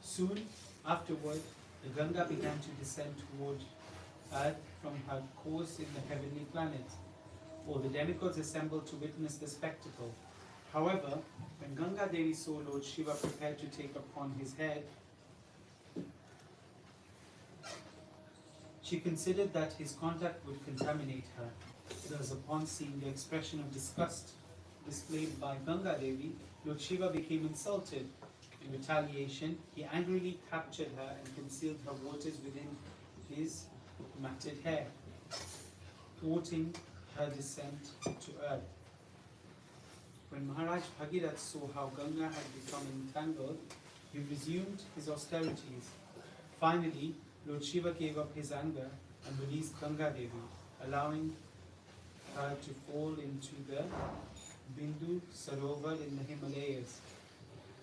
Soon afterward, the Ganga began to descend toward earth from her course in the heavenly planets. All the demigods assembled to witness the spectacle. However, when Ganga Devi saw Lord Shiva prepared to take upon his head, she considered that his contact would contaminate her. Thus, upon seeing the expression of disgust displayed by Ganga Devi, Lord Shiva became insulted. In retaliation, he angrily captured her and concealed her waters within his matted hair, thwarting her descent to earth. When Maharaj Bhagirath saw how Ganga had become entangled, he resumed his austerities. Finally, Lord Shiva gave up his anger and released Ganga Devi, allowing her to fall into the Bindu Sarovar in the Himalayas.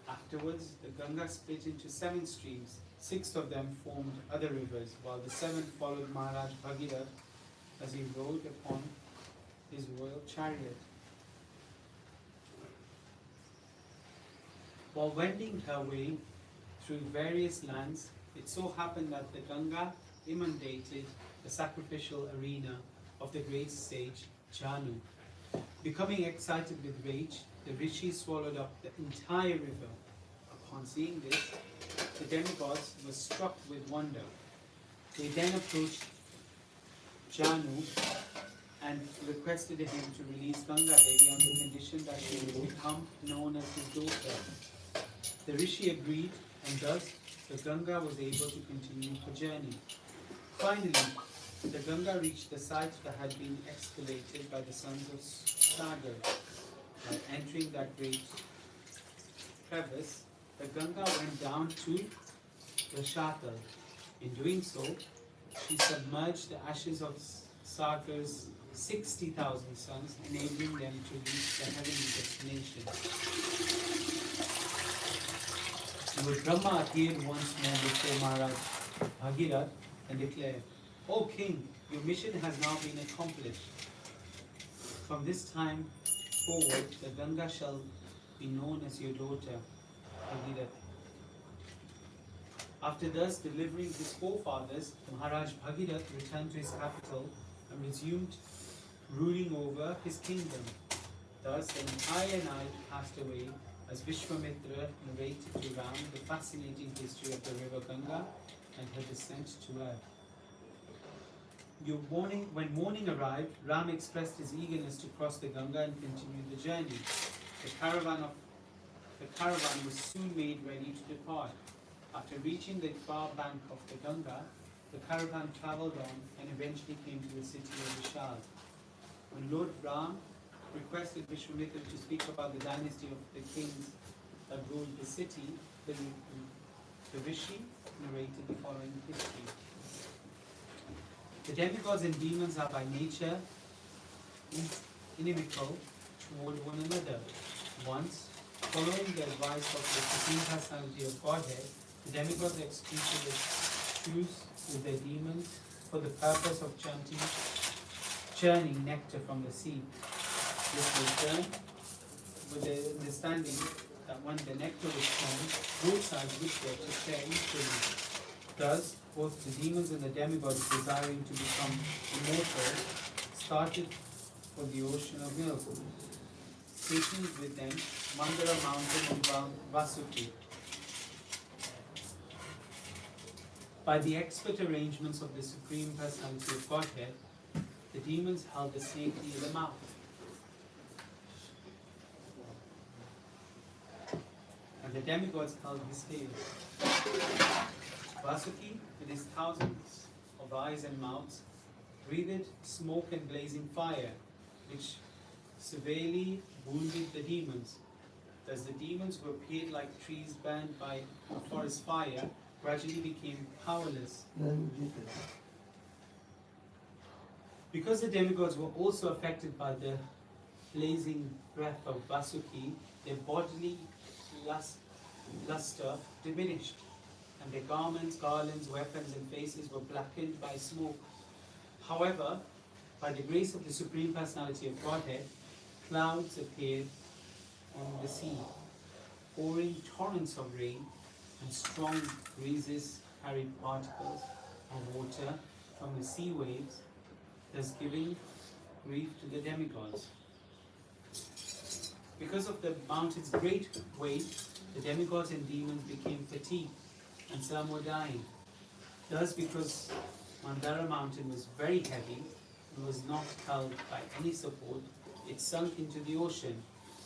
Afterwards, the Ganga split into 7 streams. 6 of them formed other rivers, while the 7th followed Maharaj Bhagirath as he rode upon his royal chariot. While wending her way through various lands, it so happened that the Ganga inundated the sacrificial arena of the great sage Janu. Becoming excited with rage, the rishi swallowed up the entire river. Upon seeing this, the demigods were struck with wonder. They then approached Janu and requested him to release Ganga Devi on the condition that she would become known as his daughter. The rishi agreed, and thus the Ganga was able to continue her journey. Finally, the Ganga reached the site that had been excavated by the sons of Sagar. By entering that great crevice, the Ganga went down to the Shatal. In doing so, she submerged the ashes of Sagar's 60,000 sons, enabling them to reach the heavenly destination. Lord Brahma appeared once more before Maharaj Bhagirath and declared, "O king, your mission has now been accomplished. From this time forward, the Ganga shall be known as your daughter, Bhagirath." After thus delivering his forefathers, Maharaj Bhagirath returned to his capital and resumed ruling over his kingdom. Thus the entire night passed away as Vishwamitra narrated to Ram the fascinating history of the river Ganga and her descent to earth. When morning arrived, Ram expressed his eagerness to cross the Ganga and continue the journey. The caravan was soon made ready to depart. After reaching the far bank of the Ganga, the caravan travelled on and eventually came to the city of Vishal. When Lord Ram requested Vishwamitra to speak about the dynasty of the kings that ruled the city, the rishi narrated the following history. The demigods and demons are by nature inimical toward one another. Once, following the advice of the Supreme Personality of Godhead, the demigods executed a truce with the demons for the purpose of churning nectar from the sea. This was done with the understanding that when the nectar was churned, both sides wished there to share equally. Thus, both the demons and the demigods, desiring to become immortal, started for the ocean of milk, taking with them Mandara mountain and Vasuki. By the expert arrangements of the Supreme Personality of Godhead, the demons held the snake near the mouth. And the demigods held his tail. Vasuki, with his thousands of eyes and mouths, breathed smoke and blazing fire, which severely wounded the demons. Thus the demons, who appeared like trees burned by a forest fire, gradually became powerless. Because the demigods were also affected by the blazing breath of Vasuki, their bodily luster diminished, and their garments, garlands, weapons, and faces were blackened by smoke. However, by the grace of the Supreme Personality of Godhead, clouds appeared on the sea, pouring torrents of rain, and strong breezes carried particles of water from the sea waves, thus giving grief to the demigods. Because of the mountain's great weight, the demigods and demons became fatigued, and some were dying. Thus, because Mandara mountain was very heavy and was not held by any support, it sunk into the ocean.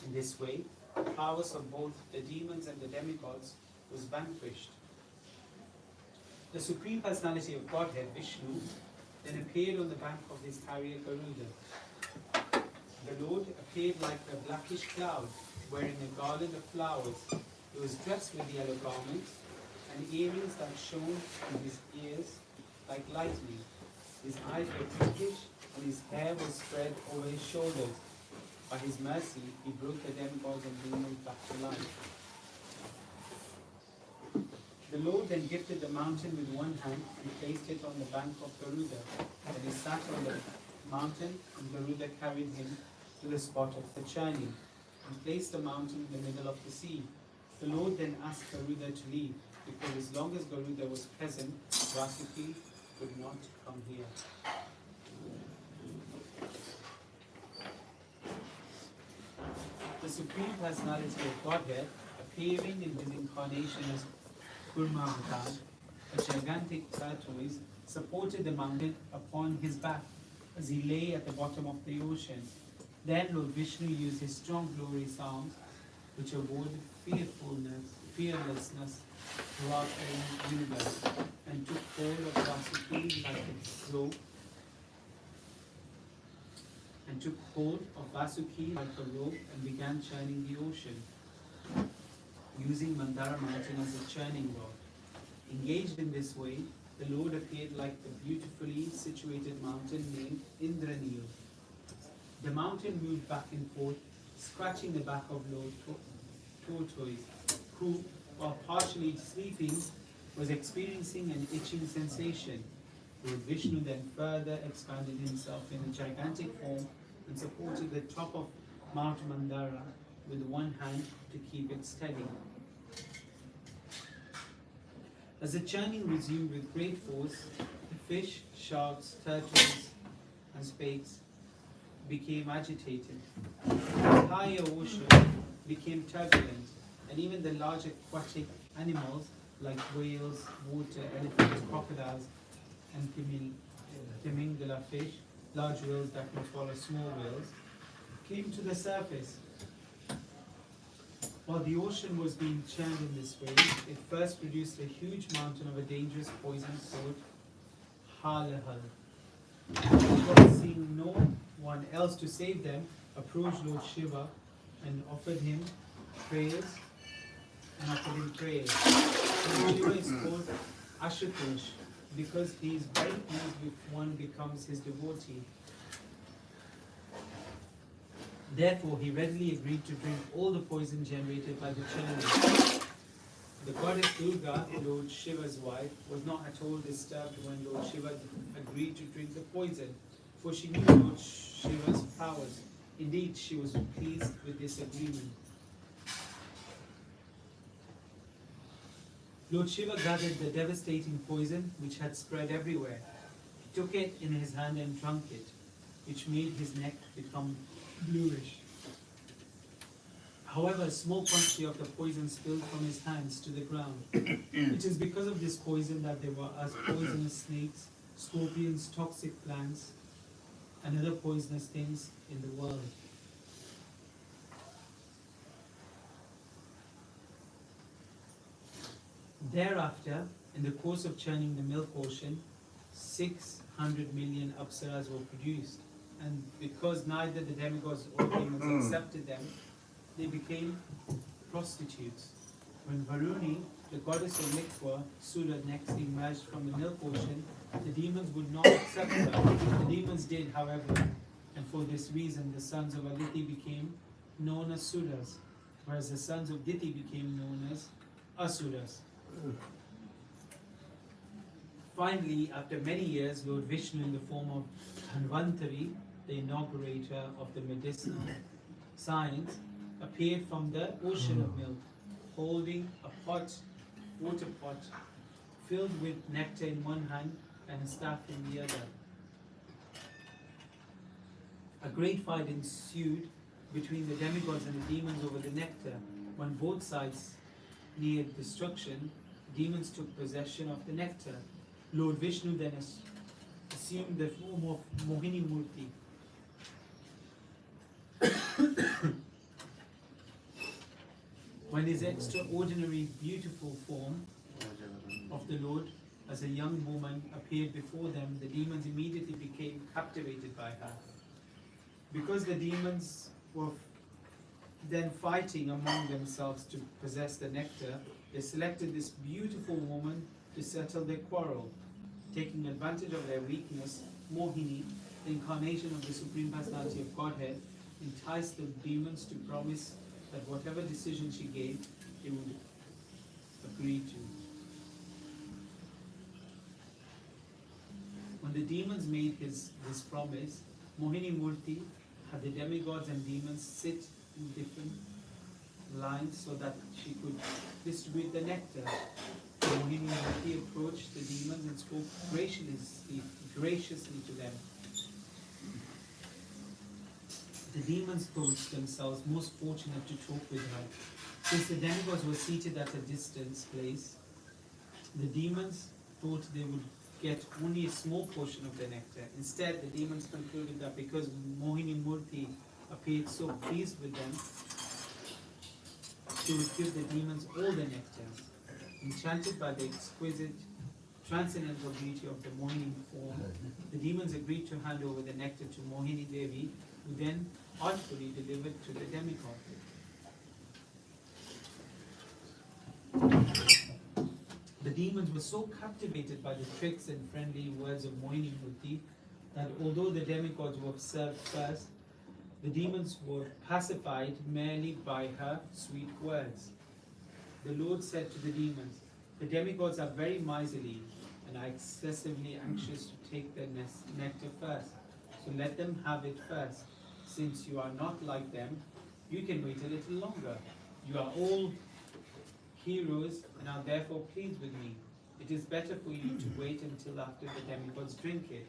In this way, the powers of both the demons and the demigods was vanquished. The Supreme Personality of Godhead, Vishnu, then appeared on the bank of his carrier Garuda. The Lord appeared like a blackish cloud, wearing a garland of flowers. He was dressed with yellow garments and earrings that shone in his ears like lightning. His eyes were pinkish, and his hair was spread over his shoulders. By his mercy, he brought the demigods and demons back to life. The Lord then gifted the mountain with one hand and placed it on the bank of Garuda. And he sat on the mountain, and Garuda carried him to the spot of the churning, and placed the mountain in the middle of the sea. The Lord then asked Garuda to leave, because as long as Garuda was present, Vasuki could not come here. The Supreme Personality of Godhead, appearing in his incarnation as Kurmavatar, a gigantic tortoise, supported the mountain upon his back as he lay at the bottom of the ocean. Then Lord Vishnu used his strong glorious arms, which awarded fearlessness throughout the universe, and took hold of Vasuki like a rope, and began churning the ocean, using Mandara mountain as a churning rod. Engaged in this way, the Lord appeared like the beautifully situated mountain named Indranil. The mountain moved back and forth, scratching the back of Lord Tortoise, who, while partially sleeping, was experiencing an itching sensation. Lord Vishnu then further expanded himself in a gigantic form and supported the top of Mount Mandara with one hand to keep it steady. As the churning resumed with great force, the fish, sharks, turtles, and spades became agitated. The entire ocean became turbulent, and even the large aquatic animals like whales, water elephants, crocodiles, and timingala fish, large whales that can swallow small whales, came to the surface. While the ocean was being churned in this way, it first produced a huge mountain of a dangerous poison called Halahal. God, seeing no one else to save them, approached Lord Shiva and offered him prayers. Lord Shiva is called Ashutosh because he is very pleased if one becomes his devotee. Therefore, he readily agreed to drink all the poison generated by the churning. The goddess Durga, Lord Shiva's wife, was not at all disturbed when Lord Shiva agreed to drink the poison, for she knew Lord Shiva's powers. Indeed, she was pleased with this agreement. Lord Shiva gathered the devastating poison which had spread everywhere. He took it in his hand and drank it, which made his neck become bluish. However, a small quantity of the poison spilled from his hands to the ground. It is because of this poison that there were as poisonous snakes, scorpions, toxic plants, and other poisonous things in the world. Thereafter, in the course of churning the milk ocean, 600 million apsaras were produced, and because neither the demigods or demons accepted them, they became prostitutes. When Varuni, the goddess of liquor, Sura, next emerged from the milk ocean, the demons would not accept her. The demons did, however, and for this reason the sons of Aditi became known as Suras, whereas the sons of Diti became known as Asuras. Finally, after many years, Lord Vishnu, in the form of Dhanvantari, the inaugurator of the medicinal science, appeared from the ocean of milk, holding a water pot, filled with nectar in one hand and a staff in the other. A great fight ensued between the demigods and the demons over the nectar. When both sides neared destruction, demons took possession of the nectar. Lord Vishnu then assumed the form of Mohini Murti. When his extraordinary beautiful form of the Lord as a young woman appeared before them, the demons immediately became captivated by her. Because the demons were then fighting among themselves to possess the nectar, they selected this beautiful woman to settle their quarrel. Taking advantage of their weakness, Mohini, the incarnation of the Supreme Personality of Godhead, enticed the demons to promise that whatever decision she gave, they would agree to. When the demons made this promise, Mohini Murti had the demigods and demons sit in different lines so that she could distribute the nectar. Mohini Murti approached the demons and spoke graciously to them. The demons thought themselves most fortunate to talk with her. Since the demigods were seated at a distance place, the demons thought they would get only a small portion of the nectar. Instead, the demons concluded that because Mohini Murti appeared so pleased with them, she would give the demons all the nectar. Enchanted by the exquisite, transcendental beauty of the Mohini form, the demons agreed to hand over the nectar to Mohini Devi, who then artfully delivered to the demigod. The demons were so captivated by the tricks and friendly words of Mohini Murti that although the demigods were served first, the demons were pacified merely by her sweet words. The Lord said to the demons, "The demigods are very miserly and are excessively anxious to take their nectar first, so let them have it first. Since you are not like them, you can wait a little longer. You are all heroes and are therefore pleased with me. It is better for you to wait until after the demigods drink it."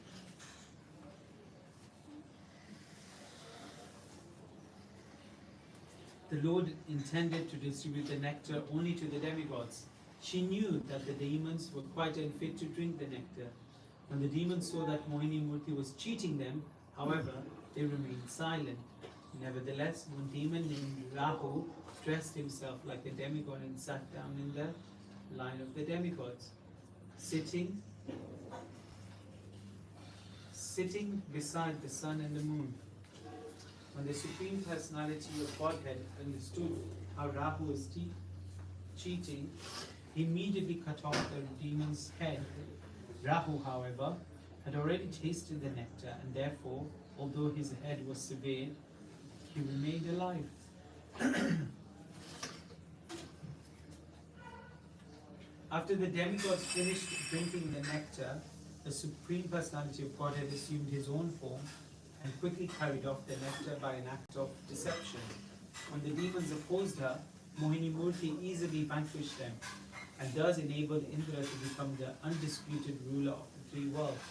The Lord intended to distribute the nectar only to the demigods. She knew that the demons were quite unfit to drink the nectar. When the demons saw that Mohini Murti was cheating them, however, they remained silent. Nevertheless, one demon named Rahu dressed himself like a demigod and sat down in the line of the demigods, sitting beside the sun and the moon. When the Supreme Personality of Godhead understood how Rahu was cheating, he immediately cut off the demon's head. Rahu, however, had already tasted the nectar, and therefore, although his head was severed, he remained alive. After the demigods finished drinking the nectar, the Supreme Personality of Godhead assumed his own form and quickly carried off the nectar by an act of deception. When the demons opposed her, Mohini Murti easily vanquished them, and thus enabled Indra to become the undisputed ruler of the three worlds.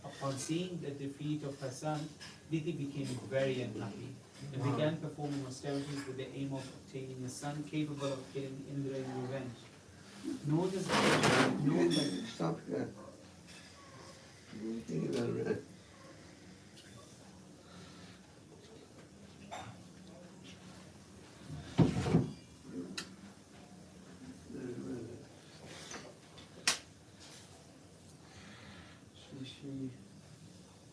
Upon seeing the defeat of her son, Diti became very unhappy and began performing austerities with the aim of obtaining a son capable of killing Indra in revenge. Nor does Stop here. Think about it. Shri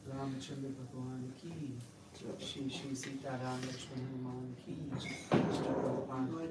Ramachandra Bhagwan ki, Shri Sita Ram Lakshman Hanuman ki, Krishna Prabhupada.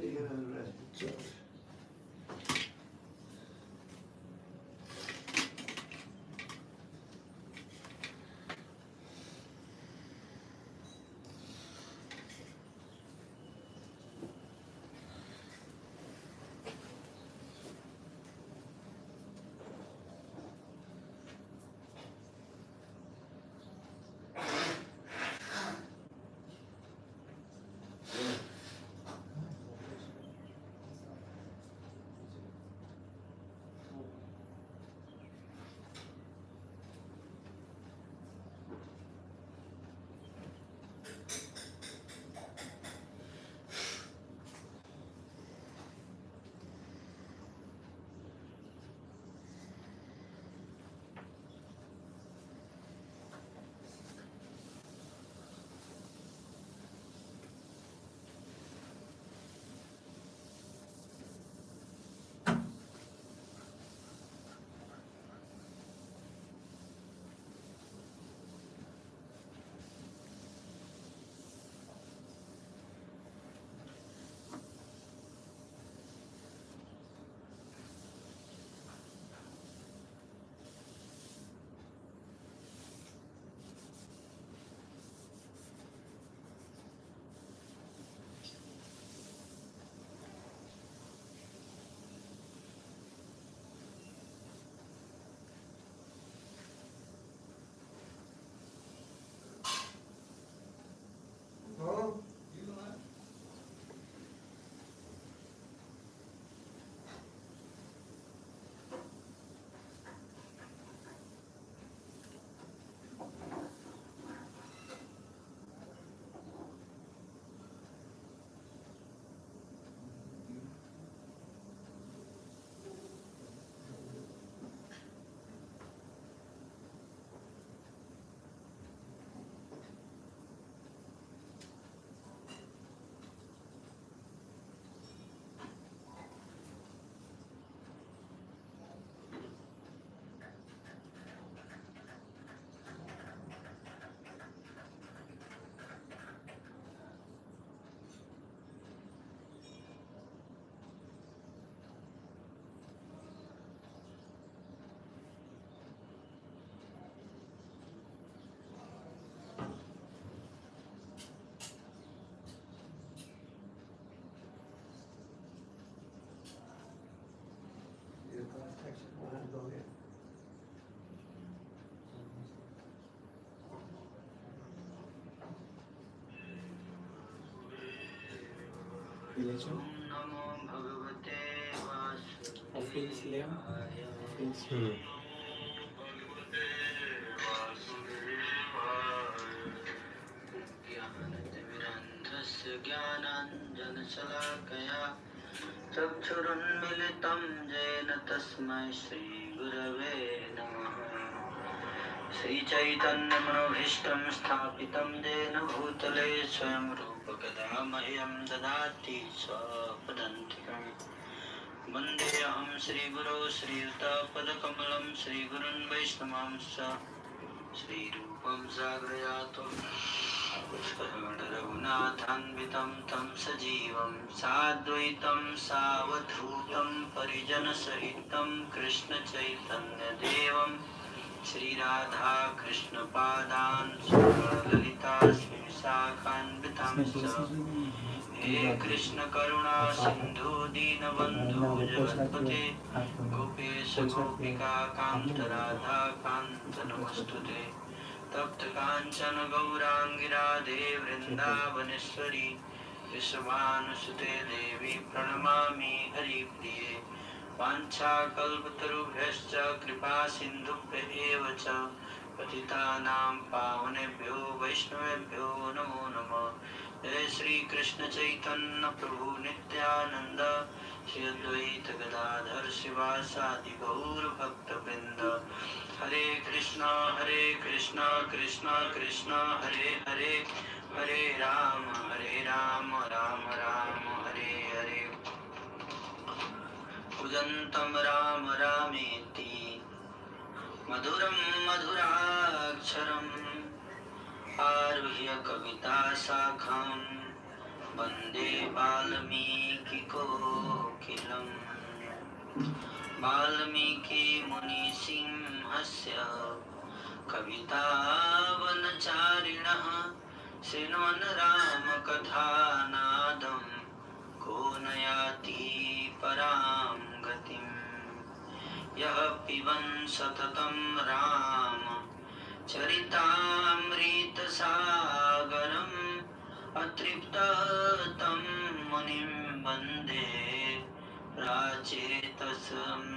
Texas, when I go in. Religion. Offerings lamb. Offerings. ज्ञानाञ्जनशलाकया चक्षुरुन्मिलितं येन तस्मै श्रीगुरवे नमः। श्रीचैतन्यमनोभीष्टं स्थापितं येन भूतले स्वयं रूपकदा मह्यं ददाति स्वपदान्तिकम्। वन्देऽहं श्रीगुरो श्रीयुतपदकमलं श्रीगुरुन् वैष्णवांश्च श्रीरूपं साग्रजातं रघुनाथान्वितं तं सजीवं साद्वैतं सावधूतं परिजनसहितं कृष्णचैतन्यदेवं श्रीराधा कृष्णपादान् ललिता श्रीविशाखान्वितांश्च। हे कृष्ण करुणा सिंधु दीनबंधु जगत्पते गोपेश गोपिका कांत राधा कांत नमस्तुते। तप्त कांचन गौरांगी राधे वृंदावनेश्वरी विश्वभानुसुते देवी प्रणमामि हरिप्रिये। वाञ्छाकल्पतरुभ्यश्च कृपा सिन्धुभ्येव च पतितानां पावनेभ्यो वैष्णवेभ्यो नमो नमः। जय श्री कृष्ण चैतन्य प्रभु नित्यानंद श्री अद्वैत गदाधर शिवासादि गौर भक्त वृंद। हरे कृष्णा कृष्णा कृष्णा हरे हरे, हरे राम राम राम हरे हरे। कूजन्तं राम रामेति मधुरं मधुराक्षरम् आरुह्य कविता शाखां वन्दे वाल्मीकिकोकिलम्। वाल्मीकिमुनिसिंहस्य कवितावनचारिणः शृण्वन् रामकथानादं को न याति परां गतिम्। यः पिबन् सततं राम चरितामृतसागरम् अतृप्तः तं मुनिं वन्दे प्राचेतसम्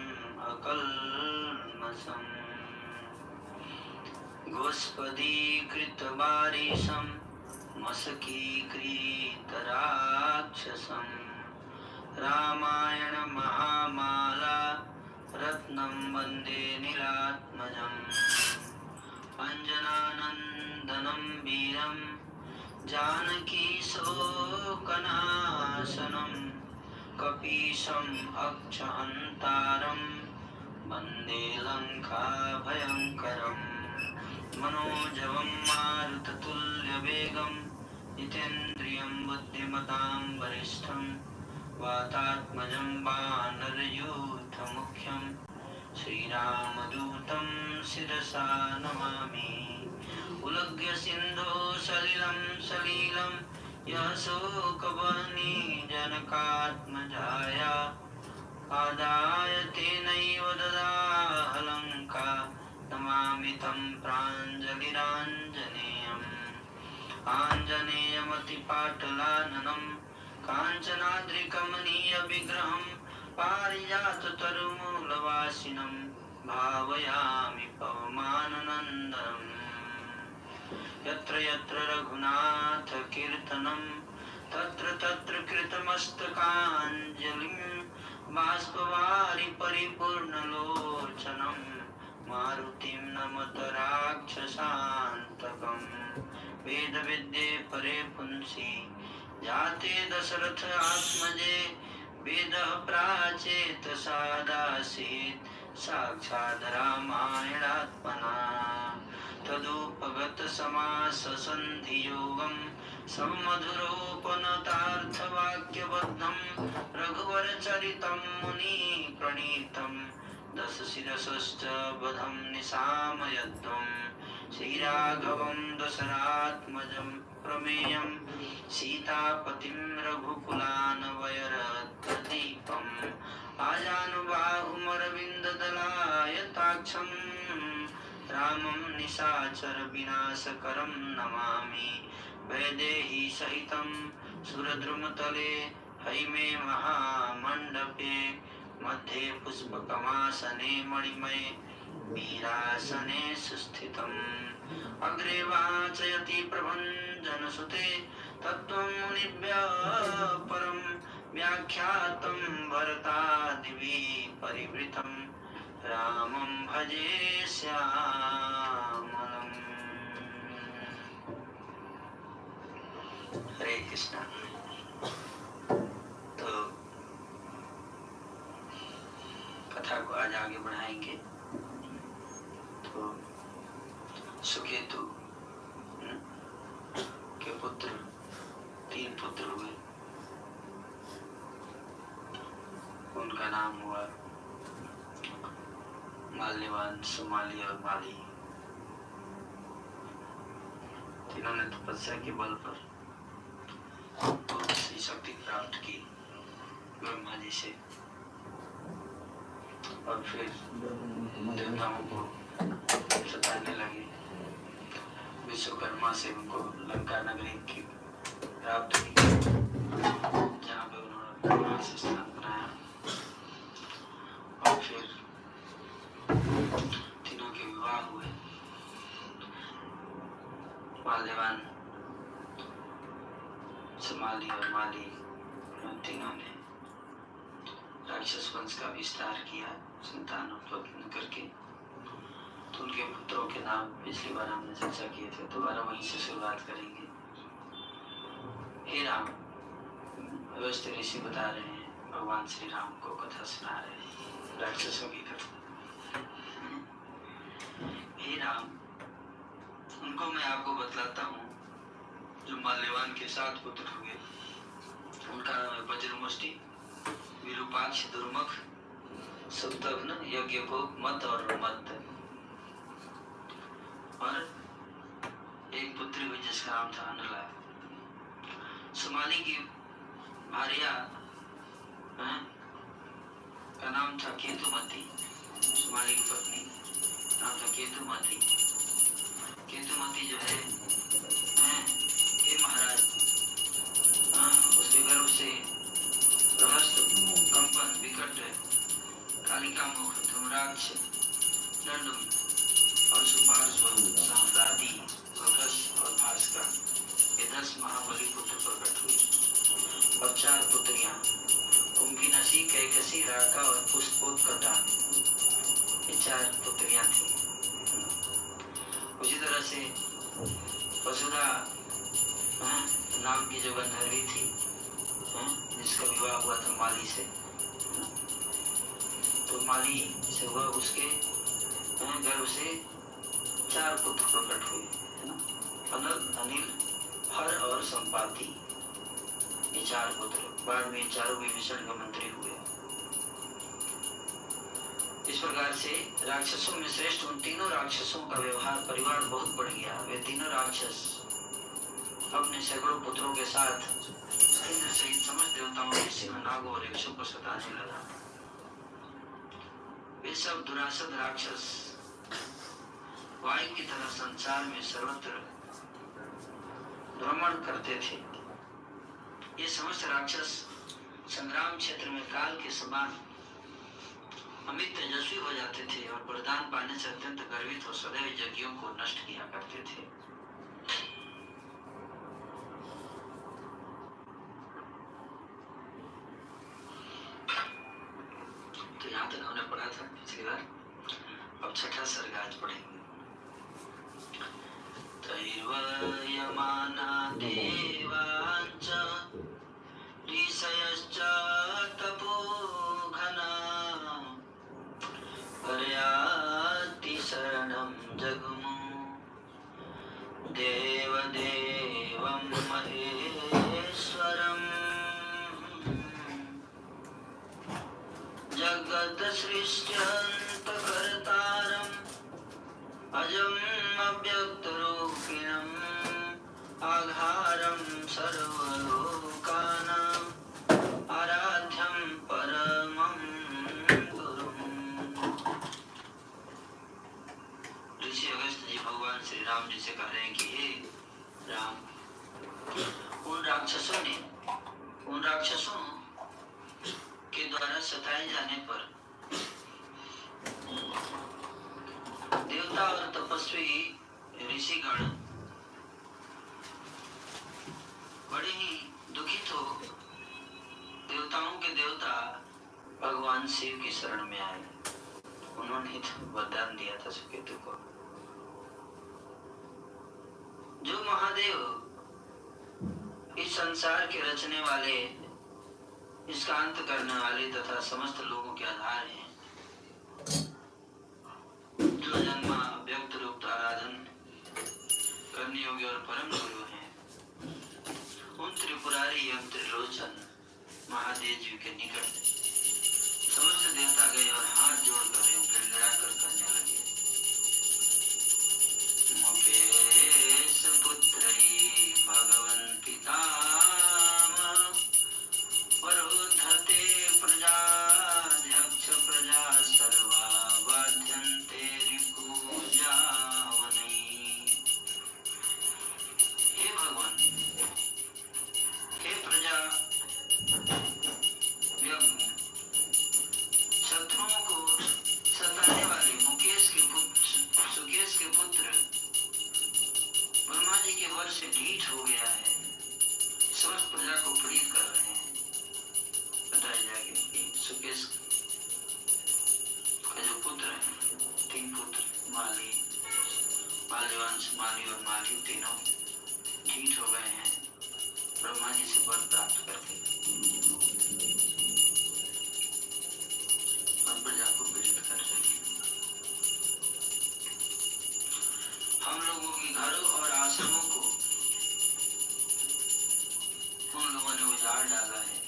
अकल्मषम्। गोष्पदीकृतवारिशं मशकीकृतराक्षसम् रामायण महामाला रत्नं वन्दे नीलात्मजम्। अञ्जनानन्दनं वीरं जानकी शोकनाशनं कपीशम् अक्षहन्तारं वन्दे लङ्काभयङ्करम्। मनोजवं मारुततुल्यवेगं जितेन्द्रियं बुद्धिमतां वरिष्ठं वातात्मजं वानरयूथमुख्यं श्रीरामदूतं शिरसा नमामि। उल्लङ्घ्य सिन्धो सलिलं यः शोकवह्नि जनकात्मजाया आदाय तेनैव ददाह लङ्का नमामि तं प्राञ्जलिराञ्जनेयम्। आञ्जनेयमतिपाटलाननं काञ्चनाद्रिकमनीयविग्रहं पारिजाततरुमूलवासिनं भावयामि पवमाननन्दनम्। यत्र यत्र रघुनाथकीर्तनं तत्र तत्र कृतमस्तकाञ्जलिं बाष्पवारि परिपूर्णलोचनं मारुतिं नमत राक्षसान्तकम्। वेदविद्ये परे पुंसि जाते दशरथ आत्मजे वेदः प्राचेतसादासीत् साक्षात् रामायणात्मना। तदुपगतसमाससन्धियोगं सम्मधुरोपनतार्थवाक्यबद्धं रघुवरचरितं मुनिप्रणीतं दशशिरसश्च वधं निशामयध्वं श्रीराघवं दशरात्मजं प्रमेयं सीतापतिं रघुकुलान्वयरत्नदीपम् आजानुबाहुमरविन्ददलायताक्षं रामं निशाचरविनाशकरं नमामि वैदेही सहितं सुरद्रुमतले हैमे महामण्डपे मध्ये पुष्पकमासने मणिमये वीरासने सुस्थितम् अग्रे वाचयति प्रभञ्जनसुते तत्त्वं मुनिभ्यः परं व्याख्यातं भरतादिभिः परिवृतं रामं भजे श्यामलम्। हरे कृष्णा। तो कथा को आज आगे बढ़ाएंगे। तो सुकेतु के पुत्र 3 पुत्र हुए। उनका नाम हुआ माल्यवान, सुमाली और माली। तीनों ने तपस्या के बल पर बहुत सी शक्ति प्राप्त की ब्रह्मा जी से, और फिर देवताओं को सताने लगे। विश्वकर्मा से उनको लंका नगरी की प्राप्त की, जहाँ पे उन्होंने वास स्थान बनाया। और फिर तीनों के विवाह हुए। माल्यवान, सुमाली और माली तीनों ने राक्षस वंश का विस्तार किया, संतान उत्पन्न करके। तो उनके पुत्रों के नाम पिछली बार हमने चर्चा किए थे, दोबारा वहीं से शुरुआत करेंगे। हे राम, अगस्त्य ऋषि बता रहे हैं, भगवान श्री राम को कथा सुना रहे हैं, राक्षसों की कथा। हे राम, उनको मैं आपको बतलाता हूँ। जो माल्यवान के 7 पुत्र हुए, उनका नाम है वज्रमुष्टि, विरूपाक्ष, दुर्मुख, सुप्तघ्न, यज्ञकोप, मत और मत। और एक पुत्री हुई जिसका नाम था अनला। सुमाली की भार्या का नाम था केतुमती। सुमाली की पत्नी नाम था केतुमती। केतुमती जो है हे महाराज, उसके गर्भ से प्रहस्त, कंपन, विकट, कालिका मुख, धूम्राक्ष, दंड और सुपार्श्व, सहस्रादि, प्रकश और भास्कर, ये 10 महाबली पुत्र प्रकट हुए। और 4 पुत्रियां, कुंभीनसी, कैकसी, राका और पुष्पोत्कटा, ये 4 पुत्रियां थी। उसी तरह से वसुधा नाम की जो गंधर्वी थी, जिसका विवाह हुआ था माली से, तो माली से हुआ, उसके गर्भ से 4 पुत्र प्रकट हुए, है ना। अनल, अनिल, हर और संपाति, ये 4 पुत्र। बाद में 4 विभीषण के मंत्री हुए। इस प्रकार से राक्षसों में श्रेष्ठ उन तीनों राक्षसों का व्यवहार परिवार बहुत बढ़ गया। वे तीनों राक्षस अपने सैकड़ों पुत्रों के साथ इंद्र सहित समस्त देवताओं के सिंह, नागों और यक्षों को सताने लगा। वे सब दुरासद राक्षस वायु की तरह संसार में सर्वत्र भ्रमण करते थे। ये समस्त राक्षस संग्राम क्षेत्र में काल के समान अमित तेजस्वी हो जाते थे और वरदान पाने से अत्यंत गर्वित हो सदैव यज्ञों को नष्ट किया करते थे। तो यहाँ तक हमने पढ़ा था पिछली बार। अब 6ठा सर्ग आज पढ़ेंगे। त्रैवयमाना देवांच ऋषयश्च तपोघना पर्याति शरणं जगमु देवदेवं महेश्वरम् जगत्सृष्ट्यन्तकर्तारम् अजम् अव्यक्तरूपिणम् आघातकारणं सताए जाने पर देवता और तपस्वी ऋषिगण बड़े ही दुखित हो देवताओं के देवता भगवान शिव की शरण में आए। उन्होंने तो वरदान दिया था सुकेतु को, जो महादेव इस संसार के रचने वाले, इसका अंत करने वाले तथा समस्त लोगों के आधार हैं, जो जन्मा व्यक्त रूप आराधन करने योग्य और परम गुरु हैं, उन त्रिपुरारी एवं त्रिलोचन महादेव जी के निकट समस्त देवता गए और हाथ जोड़कर एवं गिड़गिड़ाकर करने लगे, मुकेश पुत्री भगवन् पितामह वरोधते प्रजाध्यक्ष प्रजा सर्वा बाध्यन्ते रिपुजावनै। हे भगवान, हे प्रजा शत्रुओं को सताने वाले सुकेश के पुत्र ब्रह्मा जी के वश से ढीठ हो गया है, समस्त प्रजा को पीड़ित कर रहे हैं। बताया जाएगा कि सुकेश का जो पुत्र है, 3 पुत्र माली, माल्यवंश, माली और माली, तीनों ढीठ हो गए हैं ब्रह्मा जी से वर प्राप्त करके और प्रजा को पीड़ित कर रहे हैं। हम लोगों के घरों और आश्रमों को उन लोगों ने उजाड़ डाला है।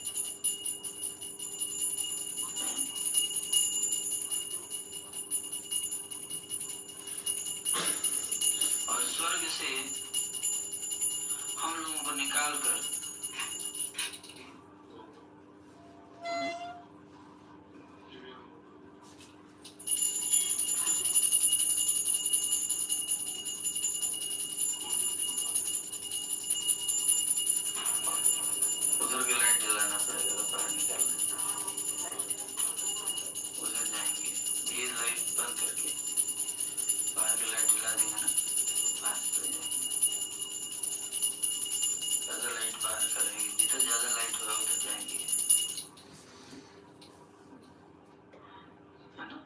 और स्वर्ग से हम लोगों को निकाल कर उधर के लाइट जलाना पड़ेगा, तो बाहर निकालना उधर जाएंगे। ये लाइट बंद करके बाहर की लाइट जला देंगे ना, बाहर चले जाएंगे। ज्यादा लाइट बाहर करेंगे, जिधर ज्यादा लाइट होगा उधर जाएंगे, है ना।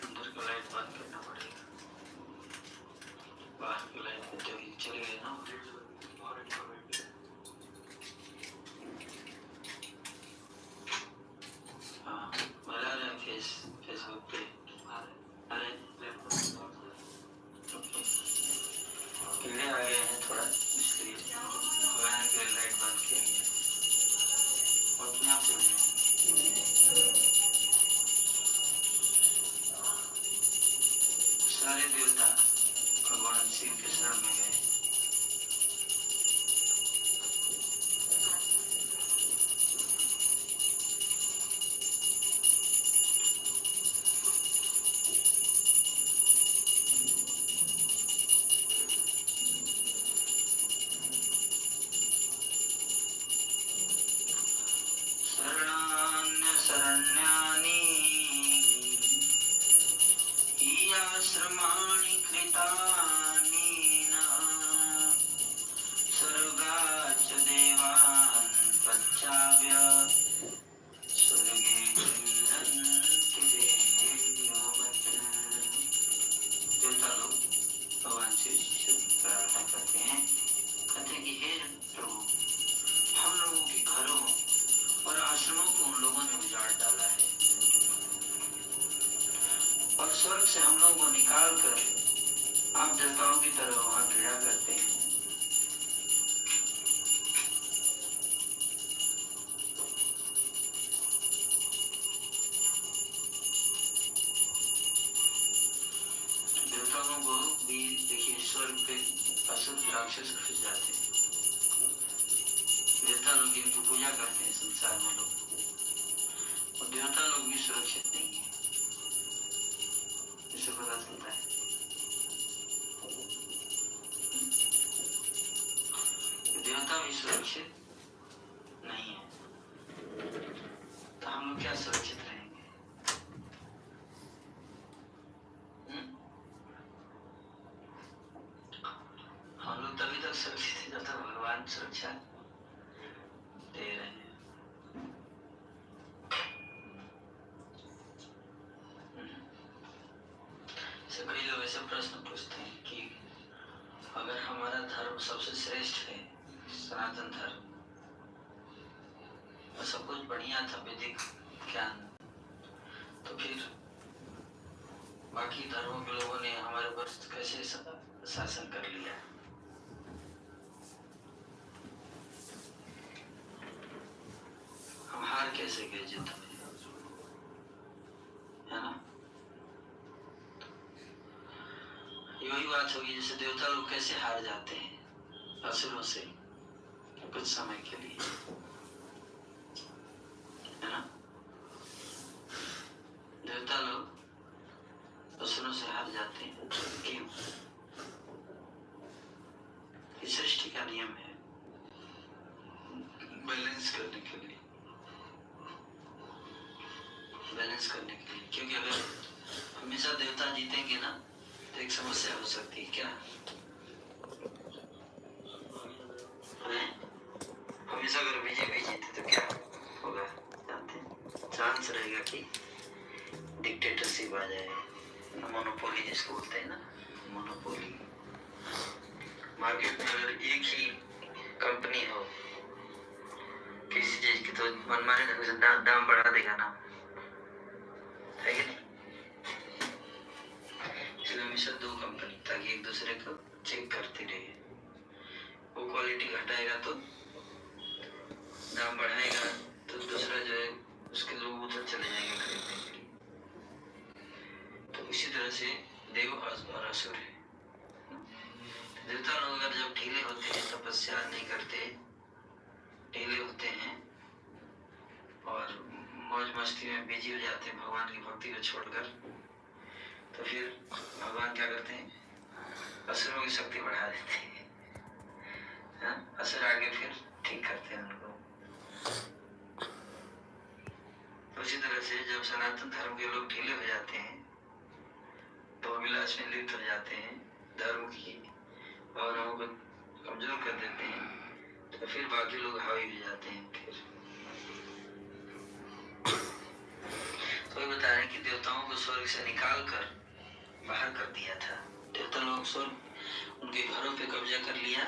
अंदर का लाइट बंद करना पड़ेगा, बाहर की लाइट चले गए ना। हाँ, बता रहे हैं फेसबुक पे। अरे कीड़े आ गए हैं थोड़ा, इसलिए भगाने के लिए लाइट बंद किया गया और अपने आप चले जाएंगे। सारे देवता भगवान शिव के शरण में गए। शरणान्य शरण्यानि हि आश्रमाणि कृतानि न सर्गाच्च देवान् प्रचाव्य स्वर्गे गृह्णन्ति देववत्। देवता लोग भगवान शिव से प्रार्थना करते हैं, कहते हैं कि हे प्रभु, हम लोगों के घरों और आश्रमों को उन लोगों ने उजाड़ डाला है और स्वर्ग से हम लोगों को निकाल कर आप देवताओं की तरह वहां क्रीड़ा करते हैं। देवताओं को भी देखिए स्वर्ग पे असुर राक्षस घुस जाते हैं। देवता लोग इनकी पूजा करते हैं संसार में लोग, और देवता लोग भी सुरक्षित नहीं है, इससे पता चलता है। सुरक्षित नहीं है, तो हम लोग क्या सुरक्षित रहेंगे? हम लोग तभी तक सुरक्षित है जब तक भगवान सुरक्षा दे रहे हैं। कई लोग ऐसे प्रश्न पूछते हैं कि अगर हमारा धर्म सबसे श्रेष्ठ है, सनातन धर्म, और सब कुछ बढ़िया था, वैदिक ज्ञान, तो फिर बाकी धर्मों के लोगों ने हमारे ऊपर कैसे शासन कर लिया? हम हार कैसे गए युद्ध में, है ना? यही बात होगी जैसे देवता लोग कैसे हार जाते हैं असुरों से कुछ समय के लिए, है ना? देवता लोग असुरों से हार जाते हैं, क्यों? ये सृष्टि का नियम है, बैलेंस करने के लिए, क्योंकि अगर हमेशा देवता जीतेंगे ना तो एक समस्या हो सकती है। क्या हमेशा अगर बीजेपी जीते तो क्या होगा जानते हैं? चांस रहेगा कि डिक्टेटरशिप आ जाए, मोनोपोली जिसको बोलते हैं ना, मोनोपोली। मार्केट में अगर एक ही कंपनी हो किसी चीज की, तो मनमाने ढंग से दाम बढ़ा देगा ना, है कि नहीं? इसलिए हमेशा दो कंपनी, ताकि एक दूसरे को चेक करती रहे। वो क्वालिटी घटाएगा तो दाम बढ़ाएगा, तो दूसरा जो है उसके लोग उधर चले जाएंगे खरीदने के लिए। तो इसी तरह से देव और असुर है। देवता लोग अगर जब ढीले होते हैं, तपस्या नहीं करते, ढीले होते हैं और मौज मस्ती में बिजी हो जाते हैं भगवान की भक्ति को छोड़कर, तो फिर भगवान क्या करते हैं? असुरों की शक्ति बढ़ा देते हैं। असुर आगे फिर ठीक करते हैं उनको। उसी तरह से जब सनातन धर्म के लोग ढीले हो जाते हैं, तो विलास में लिप्त हो जाते हैं, धर्म की भावनाओं को कमजोर कर देते हैं, तो फिर बाकी लोग हावी हो जाते हैं। फिर तो बता रहे हैं कि देवताओं को स्वर्ग से निकाल कर बाहर कर दिया था। देवता लोग स्वर्ग उनके घरों पे कब्जा कर लिया,